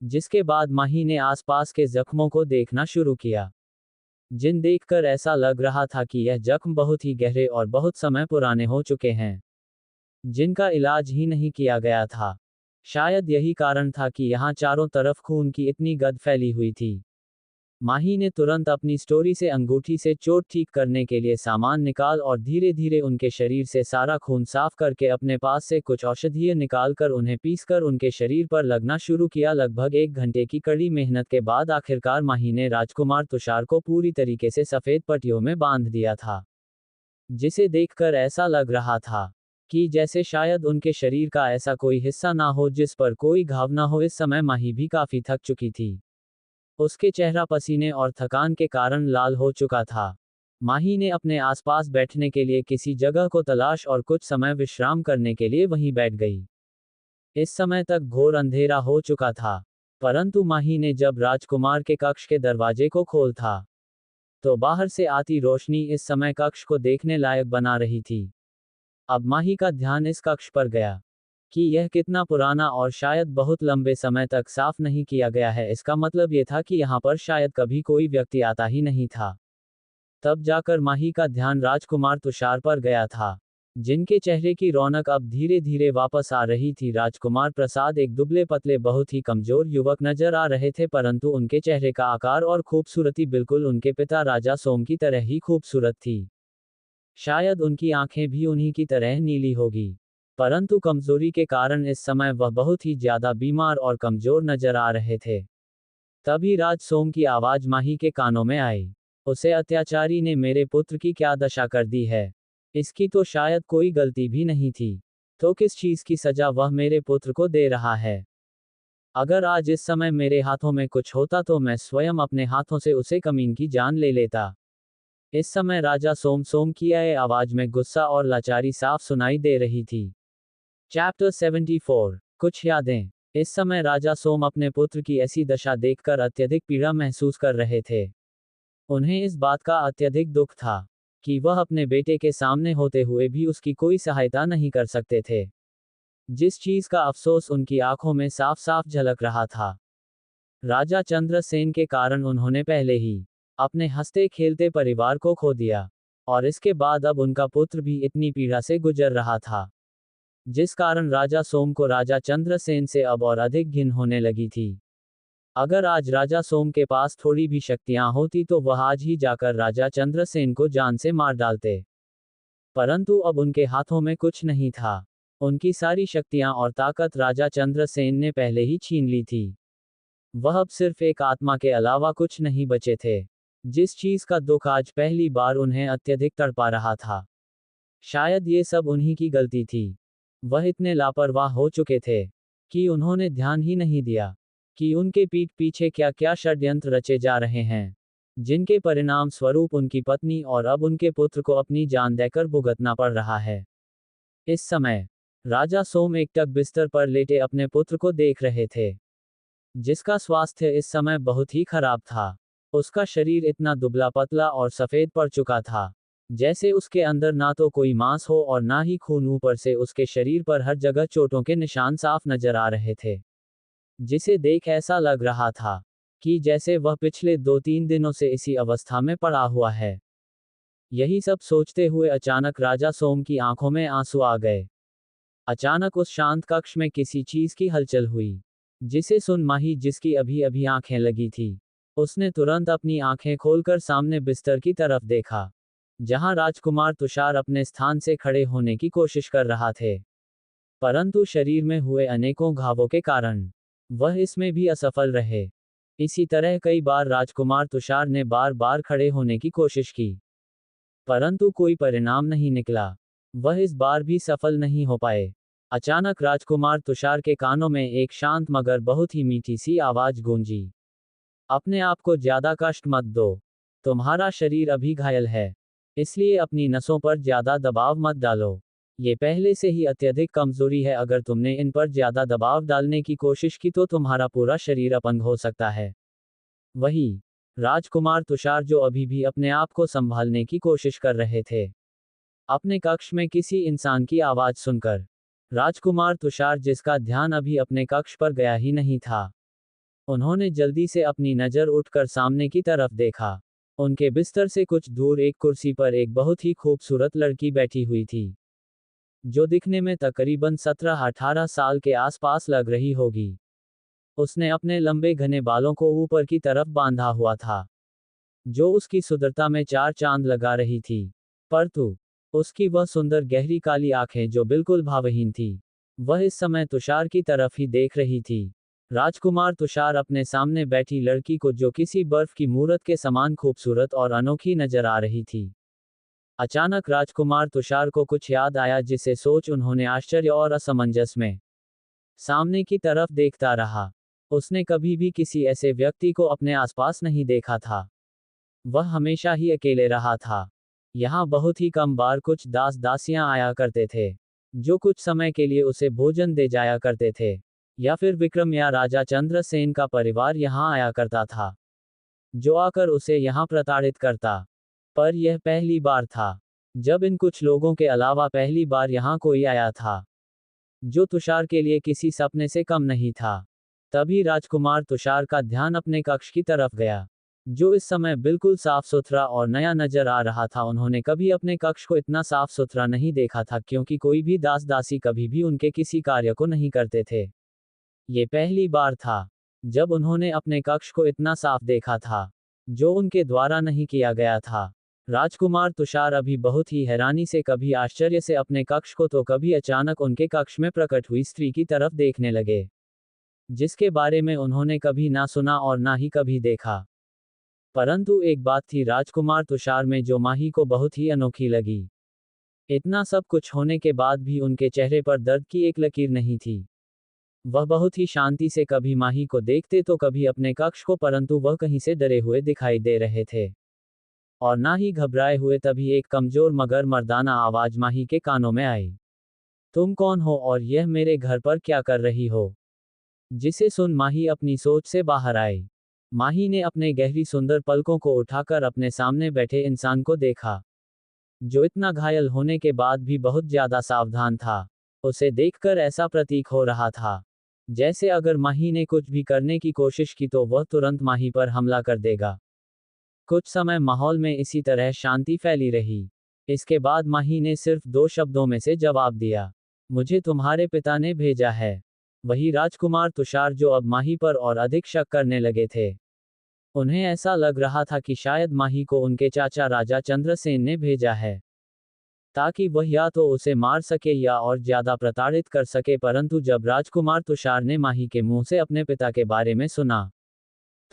जिसके बाद माही ने आसपास के जख्मों को देखना शुरू किया, जिन देखकर ऐसा लग रहा था कि यह जख्म बहुत ही गहरे और बहुत समय पुराने हो चुके हैं, जिनका इलाज ही नहीं किया गया था। शायद यही कारण था कि यहाँ चारों तरफ खून की इतनी गंध फैली हुई थी। माही ने तुरंत अपनी स्टोरी से अंगूठी से चोट ठीक करने के लिए सामान निकाल और धीरे धीरे उनके शरीर से सारा खून साफ करके अपने पास से कुछ औषधीय निकाल कर उन्हें पीसकर उनके शरीर पर लगना शुरू किया। लगभग 1 घंटे की कड़ी मेहनत के बाद आखिरकार माही ने राजकुमार तुषार को पूरी तरीके से सफेद पट्टियों में बांध दिया था, जिसे देखकर ऐसा लग रहा था कि जैसे शायद उनके शरीर का ऐसा कोई हिस्सा ना हो जिस पर कोई घाव ना हो। इस समय माही भी काफी थक चुकी थी, उसके चेहरा पसीने और थकान के कारण लाल हो चुका था। माही ने अपने आसपास बैठने के लिए किसी जगह को तलाश और कुछ समय विश्राम करने के लिए वहीं बैठ गई। इस समय तक घोर अंधेरा हो चुका था, परंतु माही ने जब राजकुमार के कक्ष के दरवाजे को खोल था तो बाहर से आती रोशनी इस समय कक्ष को देखने लायक बना रही थी। अब माही का ध्यान इस कक्ष पर गया कि यह कितना पुराना और शायद बहुत लंबे समय तक साफ नहीं किया गया है। इसका मतलब यह था कि यहाँ पर शायद कभी कोई व्यक्ति आता ही नहीं था। तब जाकर माही का ध्यान राजकुमार तुषार पर गया था, जिनके चेहरे की रौनक अब धीरे धीरे वापस आ रही थी। राजकुमार प्रसाद एक दुबले पतले बहुत ही कमजोर युवक नजर आ रहे थे, परंतु उनके चेहरे का आकार और खूबसूरती बिल्कुल उनके पिता राजा सोम की तरह ही खूबसूरत थी। शायद उनकी आंखें भी उन्हीं की तरह नीली होगी, परंतु कमजोरी के कारण इस समय वह बहुत ही ज्यादा बीमार और कमजोर नजर आ रहे थे। तभी राज सोम की आवाज माही के कानों में आई। उसे अत्याचारी ने मेरे पुत्र की क्या दशा कर दी है। इसकी तो शायद कोई गलती भी नहीं थी, तो किस चीज की सजा वह मेरे पुत्र को दे रहा है। अगर आज इस समय मेरे हाथों में कुछ होता तो मैं स्वयं अपने हाथों से उसे कमीन की जान ले लेता। इस समय राजा सोम की आवाज में गुस्सा और लाचारी साफ सुनाई दे रही थी। चैप्टर 74 कुछ यादें। इस समय राजा सोम अपने पुत्र की ऐसी दशा देखकर अत्यधिक पीड़ा महसूस कर रहे थे। उन्हें इस बात का अत्यधिक दुख था कि वह अपने बेटे के सामने होते हुए भी उसकी कोई सहायता नहीं कर सकते थे, जिस चीज का अफसोस उनकी आंखों में साफ साफ झलक रहा था। राजा चंद्रसेन के कारण उन्होंने पहले ही अपने हंसते खेलते परिवार को खो दिया, और इसके बाद अब उनका पुत्र भी इतनी पीड़ा से गुजर रहा था, जिस कारण राजा सोम को राजा चंद्रसेन से अब और अधिक घिन होने लगी थी। अगर आज राजा सोम के पास थोड़ी भी शक्तियां होती तो वह आज ही जाकर राजा चंद्रसेन को जान से मार डालते, परंतु अब उनके हाथों में कुछ नहीं था। उनकी सारी शक्तियां और ताकत राजा चंद्रसेन ने पहले ही छीन ली थी। वह अब सिर्फ एक आत्मा के अलावा कुछ नहीं बचे थे, जिस चीज का दुख आज पहली बार उन्हें अत्यधिक तड़पा रहा था। शायद ये सब उन्हीं की गलती थी। वह इतने लापरवाह हो चुके थे कि उन्होंने ध्यान ही नहीं दिया कि उनके पीठ पीछे क्या क्या षड्यंत्र रचे जा रहे हैं, जिनके परिणाम स्वरूप उनकी पत्नी और अब उनके पुत्र को अपनी जान देकर भुगतना पड़ रहा है। इस समय राजा सोम एकटक बिस्तर पर लेटे अपने पुत्र को देख रहे थे, जिसका स्वास्थ्य इस समय बहुत ही खराब था। उसका शरीर इतना दुबला पतला और सफेद पड़ चुका था जैसे उसके अंदर ना तो कोई मांस हो और ना ही खून। ऊपर से उसके शरीर पर हर जगह चोटों के निशान साफ नजर आ रहे थे, जिसे देख ऐसा लग रहा था कि जैसे वह पिछले 2-3 दिनों से इसी अवस्था में पड़ा हुआ है। यही सब सोचते हुए अचानक राजा सोम की आंखों में आंसू आ गए। अचानक उस शांत कक्ष में किसी चीज की हलचल हुई, जिसे सुन माही, जिसकी अभी अभी आंखें लगी थी, उसने तुरंत अपनी आंखें खोलकर सामने बिस्तर की तरफ देखा, जहां राजकुमार तुषार अपने स्थान से खड़े होने की कोशिश कर रहा थे। परंतु शरीर में हुए अनेकों घावों के कारण वह इसमें भी असफल रहे। इसी तरह कई बार राजकुमार तुषार ने बार बार खड़े होने की कोशिश की, परंतु कोई परिणाम नहीं निकला। वह इस बार भी सफल नहीं हो पाए। अचानक राजकुमार तुषार के कानों में एक शांत मगर बहुत ही मीठी सी आवाज गूंजी। अपने आप को ज्यादा कष्ट मत दो। तुम्हारा शरीर अभी घायल है, इसलिए अपनी नसों पर ज्यादा दबाव मत डालो। ये पहले से ही अत्यधिक कमजोरी है, अगर तुमने इन पर ज्यादा दबाव डालने की कोशिश की तो तुम्हारा पूरा शरीर अपंग हो सकता है। वही राजकुमार तुषार, जो अभी भी अपने आप को संभालने की कोशिश कर रहे थे, अपने कक्ष में किसी इंसान की आवाज सुनकर राजकुमार तुषार, जिसका ध्यान अभी अपने कक्ष पर गया ही नहीं था, उन्होंने जल्दी से अपनी नजर उठकर सामने की तरफ देखा। उनके बिस्तर से कुछ दूर एक कुर्सी पर एक बहुत ही खूबसूरत लड़की बैठी हुई थी, जो दिखने में तकरीबन 17-18 साल के आसपास लग रही होगी। उसने अपने लंबे घने बालों को ऊपर की तरफ बांधा हुआ था, जो उसकी सुंदरता में चार चांद लगा रही थी। परंतु उसकी वह सुंदर गहरी काली आंखें जो बिल्कुल भावहीन थी, वह इस समय तुषार की तरफ ही देख रही थी। राजकुमार तुषार अपने सामने बैठी लड़की को, जो किसी बर्फ की मूरत के समान खूबसूरत और अनोखी नजर आ रही थी, अचानक राजकुमार तुषार को कुछ याद आया, जिसे सोच उन्होंने आश्चर्य और असमंजस में सामने की तरफ देखता रहा। उसने कभी भी किसी ऐसे व्यक्ति को अपने आसपास नहीं देखा था। वह हमेशा ही अकेले रहा था। यहाँ बहुत ही कम बार कुछ दास दासियां आया करते थे, जो कुछ समय के लिए उसे भोजन दे जाया करते थे, या फिर विक्रम या राजा चंद्रसेन का परिवार यहाँ आया करता था, जो आकर उसे यहाँ प्रताड़ित करता। पर यह पहली बार था जब इन कुछ लोगों के अलावा पहली बार यहाँ कोई आया था, जो तुषार के लिए किसी सपने से कम नहीं था। तभी राजकुमार तुषार का ध्यान अपने कक्ष की तरफ गया, जो इस समय बिल्कुल साफ सुथरा और नया नजर आ रहा था। उन्होंने कभी अपने कक्ष को इतना साफ सुथरा नहीं देखा था, क्योंकि कोई भी दास दासी कभी भी उनके किसी कार्य को नहीं करते थे। ये पहली बार था जब उन्होंने अपने कक्ष को इतना साफ देखा था, जो उनके द्वारा नहीं किया गया था। राजकुमार तुषार अभी बहुत ही हैरानी से, कभी आश्चर्य से अपने कक्ष को तो कभी अचानक उनके कक्ष में प्रकट हुई स्त्री की तरफ देखने लगे, जिसके बारे में उन्होंने कभी ना सुना और ना ही कभी देखा। परंतु एक बात थी राजकुमार तुषार में, जो माही को बहुत ही अनोखी लगी। इतना सब कुछ होने के बाद भी उनके चेहरे पर दर्द की एक लकीर नहीं थी। वह बहुत ही शांति से कभी माही को देखते तो कभी अपने कक्ष को, परंतु वह कहीं से डरे हुए दिखाई दे रहे थे और ना ही घबराए हुए। तभी एक कमजोर मगर मर्दाना आवाज माही के कानों में आई, तुम कौन हो और यह मेरे घर पर क्या कर रही हो? जिसे सुन माही अपनी सोच से बाहर आई। माही ने अपने गहरी सुंदर पलकों को उठाकर अपने सामने बैठे इंसान को देखा, जो इतना घायल होने के बाद भी बहुत ज्यादा सावधान था। उसे देखकर ऐसा प्रतीक हो रहा था जैसे अगर माही ने कुछ भी करने की कोशिश की तो वह तुरंत माही पर हमला कर देगा। कुछ समय माहौल में इसी तरह शांति फैली रही। इसके बाद माही ने सिर्फ 2 शब्दों में से जवाब दिया, मुझे तुम्हारे पिता ने भेजा है। वही राजकुमार तुषार, जो अब माही पर और अधिक शक करने लगे थे। उन्हें ऐसा लग रहा था कि शायद माही को उनके चाचा राजा चंद्रसेन ने भेजा है, ताकि वह या तो उसे मार सके या और ज्यादा प्रताड़ित कर सके। परंतु जब राजकुमार तुषार ने माही के मुंह से अपने पिता के बारे में सुना,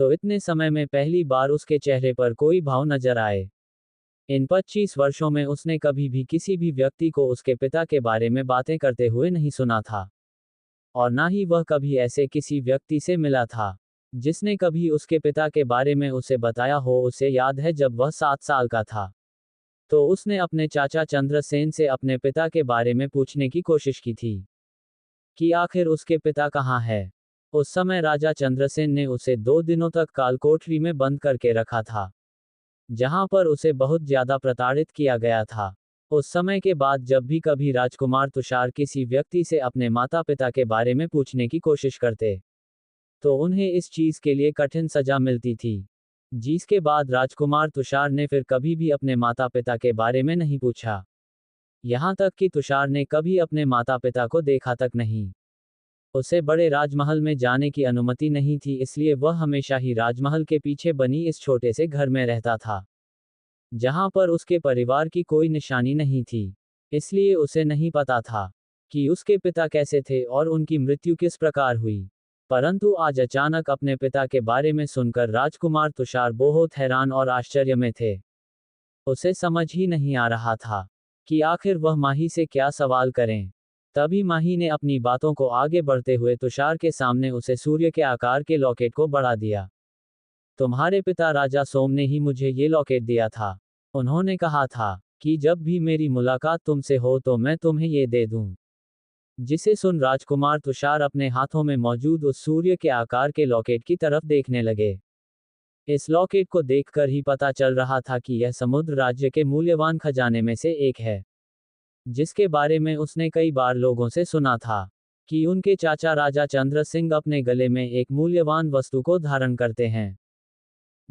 तो इतने समय में पहली बार उसके चेहरे पर कोई भाव नजर आए। इन 25 वर्षों में उसने कभी भी किसी भी व्यक्ति को उसके पिता के बारे में बातें करते हुए नहीं सुना था, और ना ही वह कभी ऐसे किसी व्यक्ति से मिला था जिसने कभी उसके पिता के बारे में उसे बताया हो। उसे याद है जब वह 7 साल का था, तो उसने अपने चाचा चंद्रसेन से अपने पिता के बारे में पूछने की कोशिश की थी कि आखिर उसके पिता कहाँ है। उस समय राजा चंद्रसेन ने उसे 2 दिनों तक कालकोठरी में बंद करके रखा था, जहां पर उसे बहुत ज्यादा प्रताड़ित किया गया था। उस समय के बाद जब भी कभी राजकुमार तुषार किसी व्यक्ति से अपने माता पिता के बारे में पूछने की कोशिश करते, तो उन्हें इस चीज के लिए कठिन सजा मिलती थी। जिसके बाद राजकुमार तुषार ने फिर कभी भी अपने माता पिता के बारे में नहीं पूछा। यहाँ तक कि तुषार ने कभी अपने माता पिता को देखा तक नहीं। उसे बड़े राजमहल में जाने की अनुमति नहीं थी, इसलिए वह हमेशा ही राजमहल के पीछे बनी इस छोटे से घर में रहता था, जहां पर उसके परिवार की कोई निशानी नहीं थी। इसलिए उसे नहीं पता था कि उसके पिता कैसे थे और उनकी मृत्यु किस प्रकार हुई। परंतु आज अचानक अपने पिता के बारे में सुनकर राजकुमार तुषार बहुत हैरान और आश्चर्य में थे। उसे समझ ही नहीं आ रहा था कि आखिर वह माही से क्या सवाल करें। तभी माही ने अपनी बातों को आगे बढ़ते हुए तुषार के सामने उसे सूर्य के आकार के लॉकेट को बढ़ा दिया। तुम्हारे पिता राजा सोम ने ही मुझे ये लॉकेट दिया था। उन्होंने कहा था कि जब भी मेरी मुलाकात तुमसे हो तो मैं तुम्हें ये दे दूं। जिसे सुन राजकुमार तुषार अपने हाथों में मौजूद उस सूर्य के आकार के लॉकेट की तरफ देखने लगे। इस लॉकेट को देखकर ही पता चल रहा था कि यह समुद्र राज्य के मूल्यवान खजाने में से एक है, जिसके बारे में उसने कई बार लोगों से सुना था कि उनके चाचा राजा चंद्र सिंह अपने गले में एक मूल्यवान वस्तु को धारण करते हैं,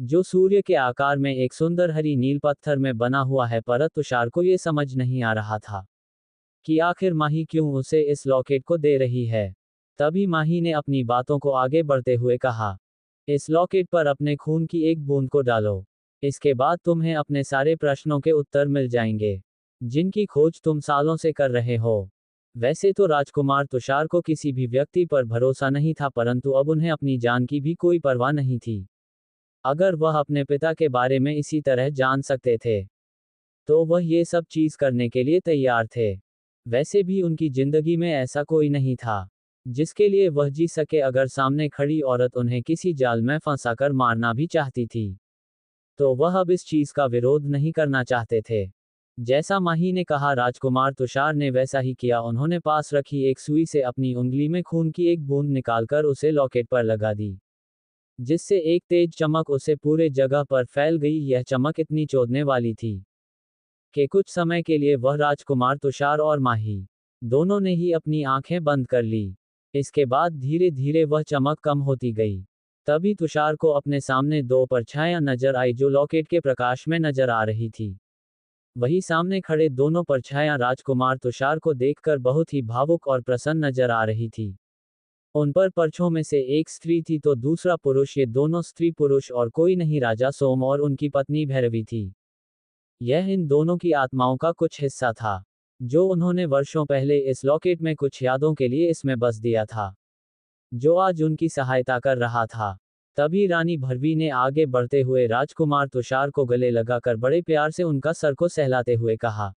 जो सूर्य के आकार में एक सुंदर हरी नील पत्थर में बना हुआ है। पर तुषार को ये समझ नहीं आ रहा था कि आखिर माही क्यों उसे इस लॉकेट को दे रही है। तभी माही ने अपनी बातों को आगे बढ़ते हुए कहा, इस लॉकेट पर अपने खून की एक बूंद को डालो। इसके बाद तुम्हें अपने सारे प्रश्नों के उत्तर मिल जाएंगे, जिनकी खोज तुम सालों से कर रहे हो। वैसे तो राजकुमार तुषार को किसी भी व्यक्ति पर भरोसा नहीं था, परंतु अब उन्हें अपनी जान की भी कोई परवाह नहीं थी। अगर वह अपने पिता के बारे में इसी तरह जान सकते थे, तो वह ये सब चीज करने के लिए तैयार थे। वैसे भी उनकी जिंदगी में ऐसा कोई नहीं था जिसके लिए वह जी सके। अगर सामने खड़ी औरत उन्हें किसी जाल में फंसाकर मारना भी चाहती थी, तो वह अब इस चीज का विरोध नहीं करना चाहते थे। जैसा माही ने कहा, राजकुमार तुषार ने वैसा ही किया। उन्होंने पास रखी एक सुई से अपनी उंगली में खून की एक बूंद निकालकर उसे लॉकेट पर लगा दी, जिससे एक तेज चमक उसे पूरे जगह पर फैल गई। यह चमक इतनी चौंकाने वाली थी कि कुछ समय के लिए वह राजकुमार तुषार और माही दोनों ने ही अपनी आंखें बंद कर ली। इसके बाद धीरे धीरे वह चमक कम होती गई। तभी तुषार को अपने सामने दो परछाइयां नजर आई, जो लॉकेट के प्रकाश में नजर आ रही थी। वही सामने खड़े दोनों परछाइयां राजकुमार तुषार को देखकर बहुत ही भावुक और प्रसन्न नजर आ रही थी। उन पर परछों में से एक स्त्री थी तो दूसरा पुरुष। ये दोनों स्त्री पुरुष और कोई नहीं, राजा सोम और उनकी पत्नी भैरवी थी। यह इन दोनों की आत्माओं का कुछ हिस्सा था, जो उन्होंने वर्षों पहले इस लॉकेट में कुछ यादों के लिए इसमें बस दिया था, जो आज उनकी सहायता कर रहा था। तभी रानी भैरवी ने आगे बढ़ते हुए राजकुमार तुषार को गले लगाकर बड़े प्यार से उनका सर को सहलाते हुए कहा।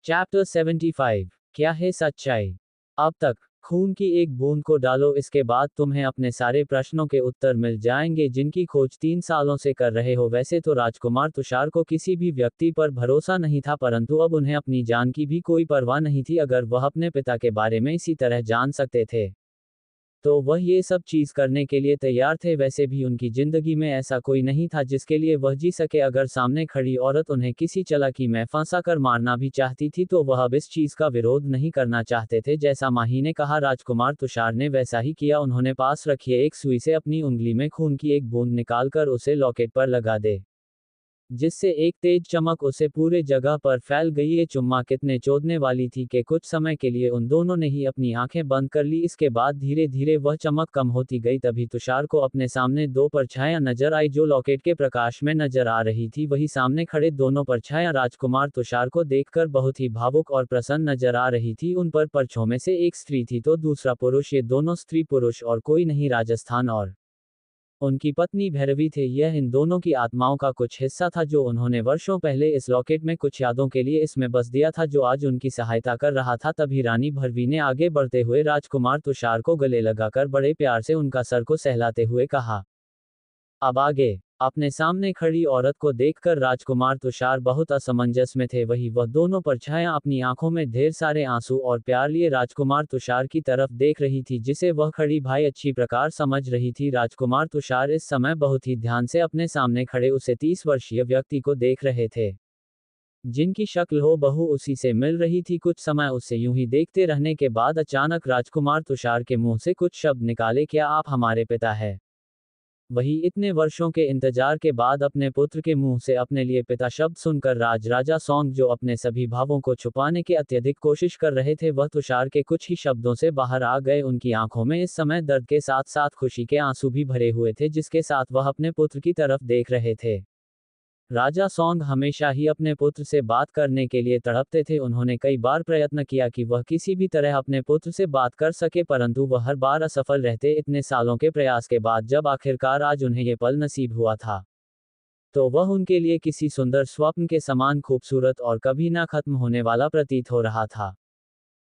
चैप्टर 75, क्या है सच्चाई। अब तक खून की एक बूंद को डालो, इसके बाद तुम्हें अपने सारे प्रश्नों के उत्तर मिल जाएंगे, जिनकी खोज 3 सालों से कर रहे हो। वैसे तो राजकुमार तुषार को किसी भी व्यक्ति पर भरोसा नहीं था, परंतु अब उन्हें अपनी जान की भी कोई परवाह नहीं थी। अगर वह अपने पिता के बारे में इसी तरह जान सकते थे, तो वह ये सब चीज करने के लिए तैयार थे। वैसे भी उनकी जिंदगी में ऐसा कोई नहीं था जिसके लिए वह जी सके। अगर सामने खड़ी औरत उन्हें किसी चालाकी में फंसाकर मारना भी चाहती थी, तो वह अब इस चीज का विरोध नहीं करना चाहते थे। जैसा माही ने कहा, राजकुमार तुषार ने वैसा ही किया। उन्होंने पास रखी एक सुई से अपनी उंगली में खून की एक बूंद निकालकर उसे लॉकेट पर लगा दे, जिससे एक तेज चमक उसे पूरे जगह पर फैल गई। ये चुम्मा कितने चौंकाने वाली थी कि कुछ समय के लिए उन दोनों ने ही अपनी आंखें बंद कर ली। इसके बाद धीरे धीरे वह चमक कम होती गई। तभी तुषार को अपने सामने दो परछाइयां नजर आई, जो लॉकेट के प्रकाश में नजर आ रही थी। वही सामने खड़े दोनों परछाइयां राजकुमार तुषार को देखकर बहुत ही भावुक और प्रसन्न नजर आ रही थी। उन पर परछों में से एक स्त्री थी तो दूसरा पुरुष। ये दोनों स्त्री पुरुष और कोई नहीं, राजस्थान और उनकी पत्नी भैरवी थे। यह इन दोनों की आत्माओं का कुछ हिस्सा था, जो उन्होंने वर्षों पहले इस लॉकेट में कुछ यादों के लिए इसमें बस दिया था, जो आज उनकी सहायता कर रहा था। तभी रानी भैरवी ने आगे बढ़ते हुए राजकुमार तुषार को गले लगाकर बड़े प्यार से उनका सर को सहलाते हुए कहा। अब आगे अपने सामने खड़ी औरत को देखकर राजकुमार तुषार बहुत असमंजस में थे। वही वह दोनों परछाइयां अपनी आंखों में ढेर सारे आंसू और प्यार लिए राजकुमार तुषार की तरफ देख रही थी, जिसे वह खड़ी भाई अच्छी प्रकार समझ रही थी। राजकुमार तुषार इस समय बहुत ही ध्यान से अपने सामने खड़े उसे 30 वर्षीय व्यक्ति को देख रहे थे, जिनकी शक्ल हो बहू उसी से मिल रही थी। कुछ समय उसे यूं ही देखते रहने के बाद अचानक राजकुमार तुषार के मुंह से कुछ शब्द निकाले, क्या आप हमारे पिता है? वही इतने वर्षों के इंतजार के बाद अपने पुत्र के मुंह से अपने लिए पिता शब्द सुनकर राजा सोंग, जो अपने सभी भावों को छुपाने की अत्यधिक कोशिश कर रहे थे, वह तुषार के कुछ ही शब्दों से बाहर आ गए। उनकी आंखों में इस समय दर्द के साथ साथ खुशी के आंसू भी भरे हुए थे, जिसके साथ वह अपने पुत्र की तरफ देख रहे थे। राजा सोंग हमेशा ही अपने पुत्र से बात करने के लिए तड़पते थे। उन्होंने कई बार प्रयत्न किया कि वह किसी भी तरह अपने पुत्र से बात कर सके, परंतु वह हर बार असफल रहते। इतने सालों के प्रयास के बाद जब आखिरकार आज उन्हें ये पल नसीब हुआ था, तो वह उनके लिए किसी सुंदर स्वप्न के समान खूबसूरत और कभी ना खत्म होने वाला प्रतीत हो रहा था।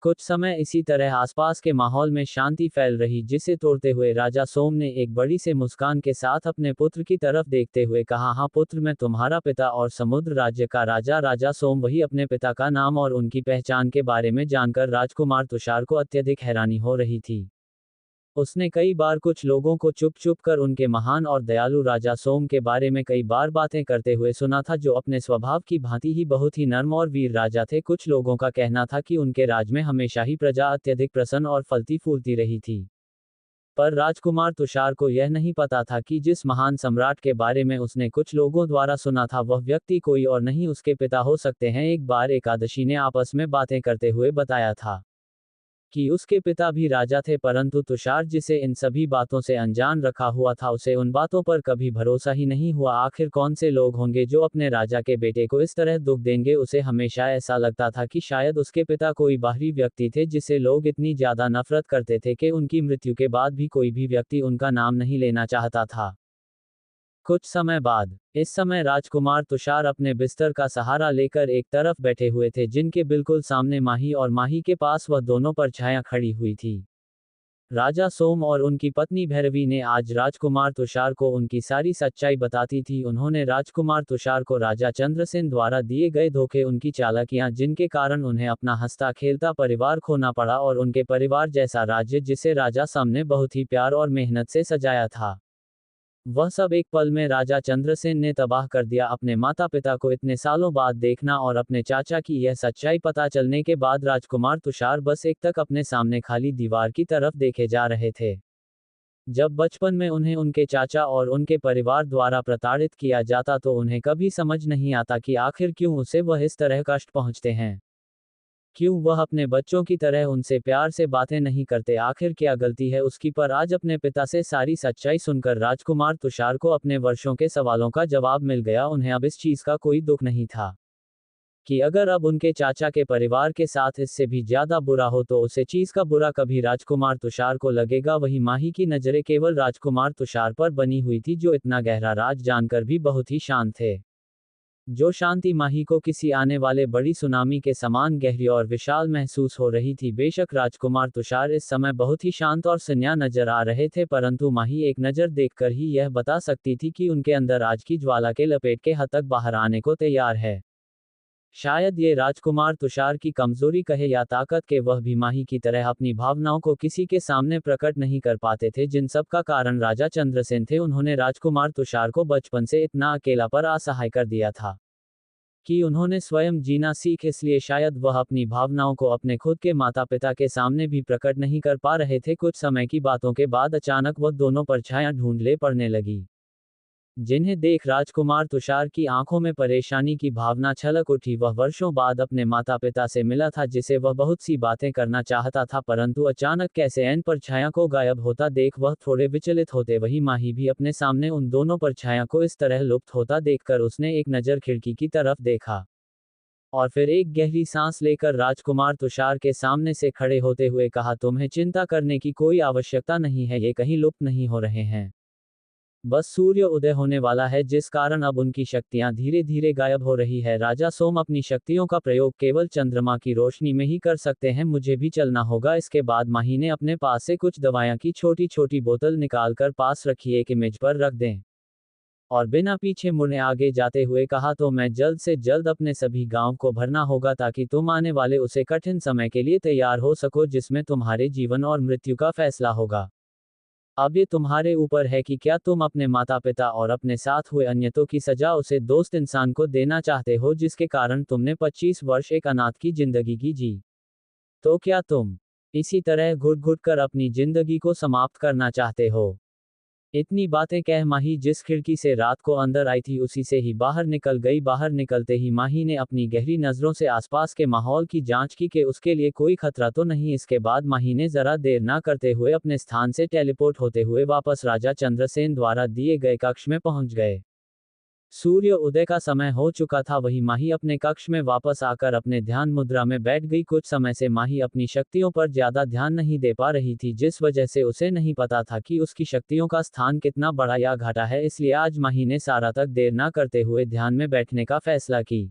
कुछ समय इसी तरह आसपास के माहौल में शांति फैल रही, जिसे तोड़ते हुए राजा सोम ने एक बड़ी से मुस्कान के साथ अपने पुत्र की तरफ देखते हुए कहा, हाँ पुत्र, मैं तुम्हारा पिता और समुद्र राज्य का राजा। राजा सोम वही अपने पिता का नाम और उनकी पहचान के बारे में जानकर राजकुमार तुषार को अत्यधिक हैरानी हो रही थी। उसने कई बार कुछ लोगों को चुप चुप कर उनके महान और दयालु राजा सोम के बारे में कई बार बातें करते हुए सुना था, जो अपने स्वभाव की भांति ही बहुत ही नर्म और वीर राजा थे। कुछ लोगों का कहना था कि उनके राज में हमेशा ही प्रजा अत्यधिक प्रसन्न और फलती फूलती रही थी। पर राजकुमार तुषार को यह नहीं पता था कि जिस महान सम्राट के बारे में उसने कुछ लोगों द्वारा सुना था, वह व्यक्ति कोई और नहीं उसके पिता हो सकते हैं। एक बार एकादशी ने आपस में बातें करते हुए बताया था कि उसके पिता भी राजा थे, परंतु तुषार, जिसे इन सभी बातों से अनजान रखा हुआ था, उसे उन बातों पर कभी भरोसा ही नहीं हुआ। आखिर कौन से लोग होंगे जो अपने राजा के बेटे को इस तरह दुख देंगे। उसे हमेशा ऐसा लगता था कि शायद उसके पिता कोई बाहरी व्यक्ति थे, जिसे लोग इतनी ज्यादा नफरत करते थे कि उनकी मृत्यु के बाद भी कोई भी व्यक्ति उनका नाम नहीं लेना चाहता था। कुछ समय बाद, इस समय राजकुमार तुषार अपने बिस्तर का सहारा लेकर एक तरफ बैठे हुए थे, जिनके बिल्कुल सामने माही और माही के पास वह दोनों परछायां खड़ी हुई थी। राजा सोम और उनकी पत्नी भैरवी ने आज राजकुमार तुषार को उनकी सारी सच्चाई बताती थी। उन्होंने राजकुमार तुषार को राजा चंद्रसेन द्वारा दिए गए धोखे, उनकी चालाकियां, जिनके कारण उन्हें अपना हंसता खेलता परिवार खोना पड़ा, और उनके परिवार जैसा राज्य, जिसे राजा सम ने बहुत ही प्यार और मेहनत से सजाया था, वह सब एक पल में राजा चंद्रसेन ने तबाह कर दिया। अपने माता पिता को इतने सालों बाद देखना और अपने चाचा की यह सच्चाई पता चलने के बाद राजकुमार तुषार बस एक तक अपने सामने खाली दीवार की तरफ देखे जा रहे थे। जब बचपन में उन्हें उनके चाचा और उनके परिवार द्वारा प्रताड़ित किया जाता, तो उन्हें कभी समझ नहीं आता कि आखिर क्यों उसे वह इस तरह कष्ट पहुंचते हैं। क्यों वह अपने बच्चों की तरह उनसे प्यार से बातें नहीं करते। आखिर क्या गलती है उसकी। पर आज अपने पिता से सारी सच्चाई सुनकर राजकुमार तुषार को अपने वर्षों के सवालों का जवाब मिल गया। उन्हें अब इस चीज का कोई दुख नहीं था कि अगर अब उनके चाचा के परिवार के साथ इससे भी ज्यादा बुरा हो, तो उसे चीज का बुरा कभी राजकुमार तुषार को लगेगा। वही माही की नजरें केवल राजकुमार तुषार पर बनी हुई थी, जो इतना गहरा राज जानकर भी बहुत ही शांत थे। जो शांति माही को किसी आने वाले बड़ी सुनामी के समान गहरी और विशाल महसूस हो रही थी। बेशक राजकुमार तुषार इस समय बहुत ही शांत और संन्या नजर आ रहे थे, परंतु माही एक नजर देखकर ही यह बता सकती थी कि उनके अंदर आज की ज्वाला के लपेट के हद तक बाहर आने को तैयार है। शायद ये राजकुमार तुषार की कमजोरी कहे या ताकत के, वह भी माही की तरह अपनी भावनाओं को किसी के सामने प्रकट नहीं कर पाते थे, जिन सब का कारण राजा चंद्रसेन थे। उन्होंने राजकुमार तुषार को बचपन से इतना अकेला पर असहाय कर दिया था कि उन्होंने स्वयं जीना सीख, इसलिए शायद वह अपनी भावनाओं को अपने खुद के माता पिता के सामने भी प्रकट नहीं कर पा रहे थे। कुछ समय की बातों के बाद अचानक वह दोनों परछायां ढूंढले पड़ने लगी, जिन्हें देख राजकुमार तुषार की आंखों में परेशानी की भावना छलक उठी। वह वर्षों बाद अपने माता पिता से मिला था, जिसे वह बहुत सी बातें करना चाहता था, परंतु अचानक कैसे ऐन परछाया को गायब होता देख वह थोड़े विचलित होते। वही माही भी अपने सामने उन दोनों परछाया को इस तरह लुप्त होता देखकर उसने एक नज़र खिड़की की तरफ देखा और फिर एक गहरी सांस लेकर राजकुमार तुषार के सामने से खड़े होते हुए कहा, तुम्हें चिंता करने की कोई आवश्यकता नहीं है, ये कहीं लुप्त नहीं हो रहे हैं। बस सूर्य उदय होने वाला है, जिस कारण अब उनकी शक्तियां धीरे धीरे गायब हो रही है। राजा सोम अपनी शक्तियों का प्रयोग केवल चंद्रमा की रोशनी में ही कर सकते हैं, मुझे भी चलना होगा। इसके बाद माही ने अपने पास से कुछ दवाइयां की छोटी छोटी बोतल निकालकर पास रखी एक मेज पर रख दें और बिना पीछे मुड़े आगे जाते हुए कहा, तो मैं जल्द से जल्द अपने सभी गांव को भरना होगा, ताकि तुम आने वाले उसे कठिन समय के लिए तैयार हो सको, जिसमें तुम्हारे जीवन और मृत्यु का फैसला होगा। अब ये तुम्हारे ऊपर है कि क्या तुम अपने माता पिता और अपने साथ हुए अन्यतों की सजा उसे दोस्त इंसान को देना चाहते हो, जिसके कारण तुमने 25 वर्ष एक अनाथ की जिंदगी की जी। तो क्या तुम इसी तरह घुट घुट कर अपनी जिंदगी को समाप्त करना चाहते हो? इतनी बातें कह माही जिस खिड़की से रात को अंदर आई थी उसी से ही बाहर निकल गई। बाहर निकलते ही माही ने अपनी गहरी नजरों से आसपास के माहौल की जांच की कि उसके लिए कोई खतरा तो नहीं। इसके बाद माही ने जरा देर ना करते हुए अपने स्थान से टेलीपोर्ट होते हुए वापस राजा चंद्रसेन द्वारा दिए गए कक्ष में पहुंच गए। सूर्य उदय का समय हो चुका था। वही माही अपने कक्ष में वापस आकर अपने ध्यान मुद्रा में बैठ गई। कुछ समय से माही अपनी शक्तियों पर ज्यादा ध्यान नहीं दे पा रही थी, जिस वजह से उसे नहीं पता था कि उसकी शक्तियों का स्थान कितना बढ़ा या घटा है। इसलिए आज माही ने सारा तक देर ना करते हुए ध्यान में बैठने का फैसला की।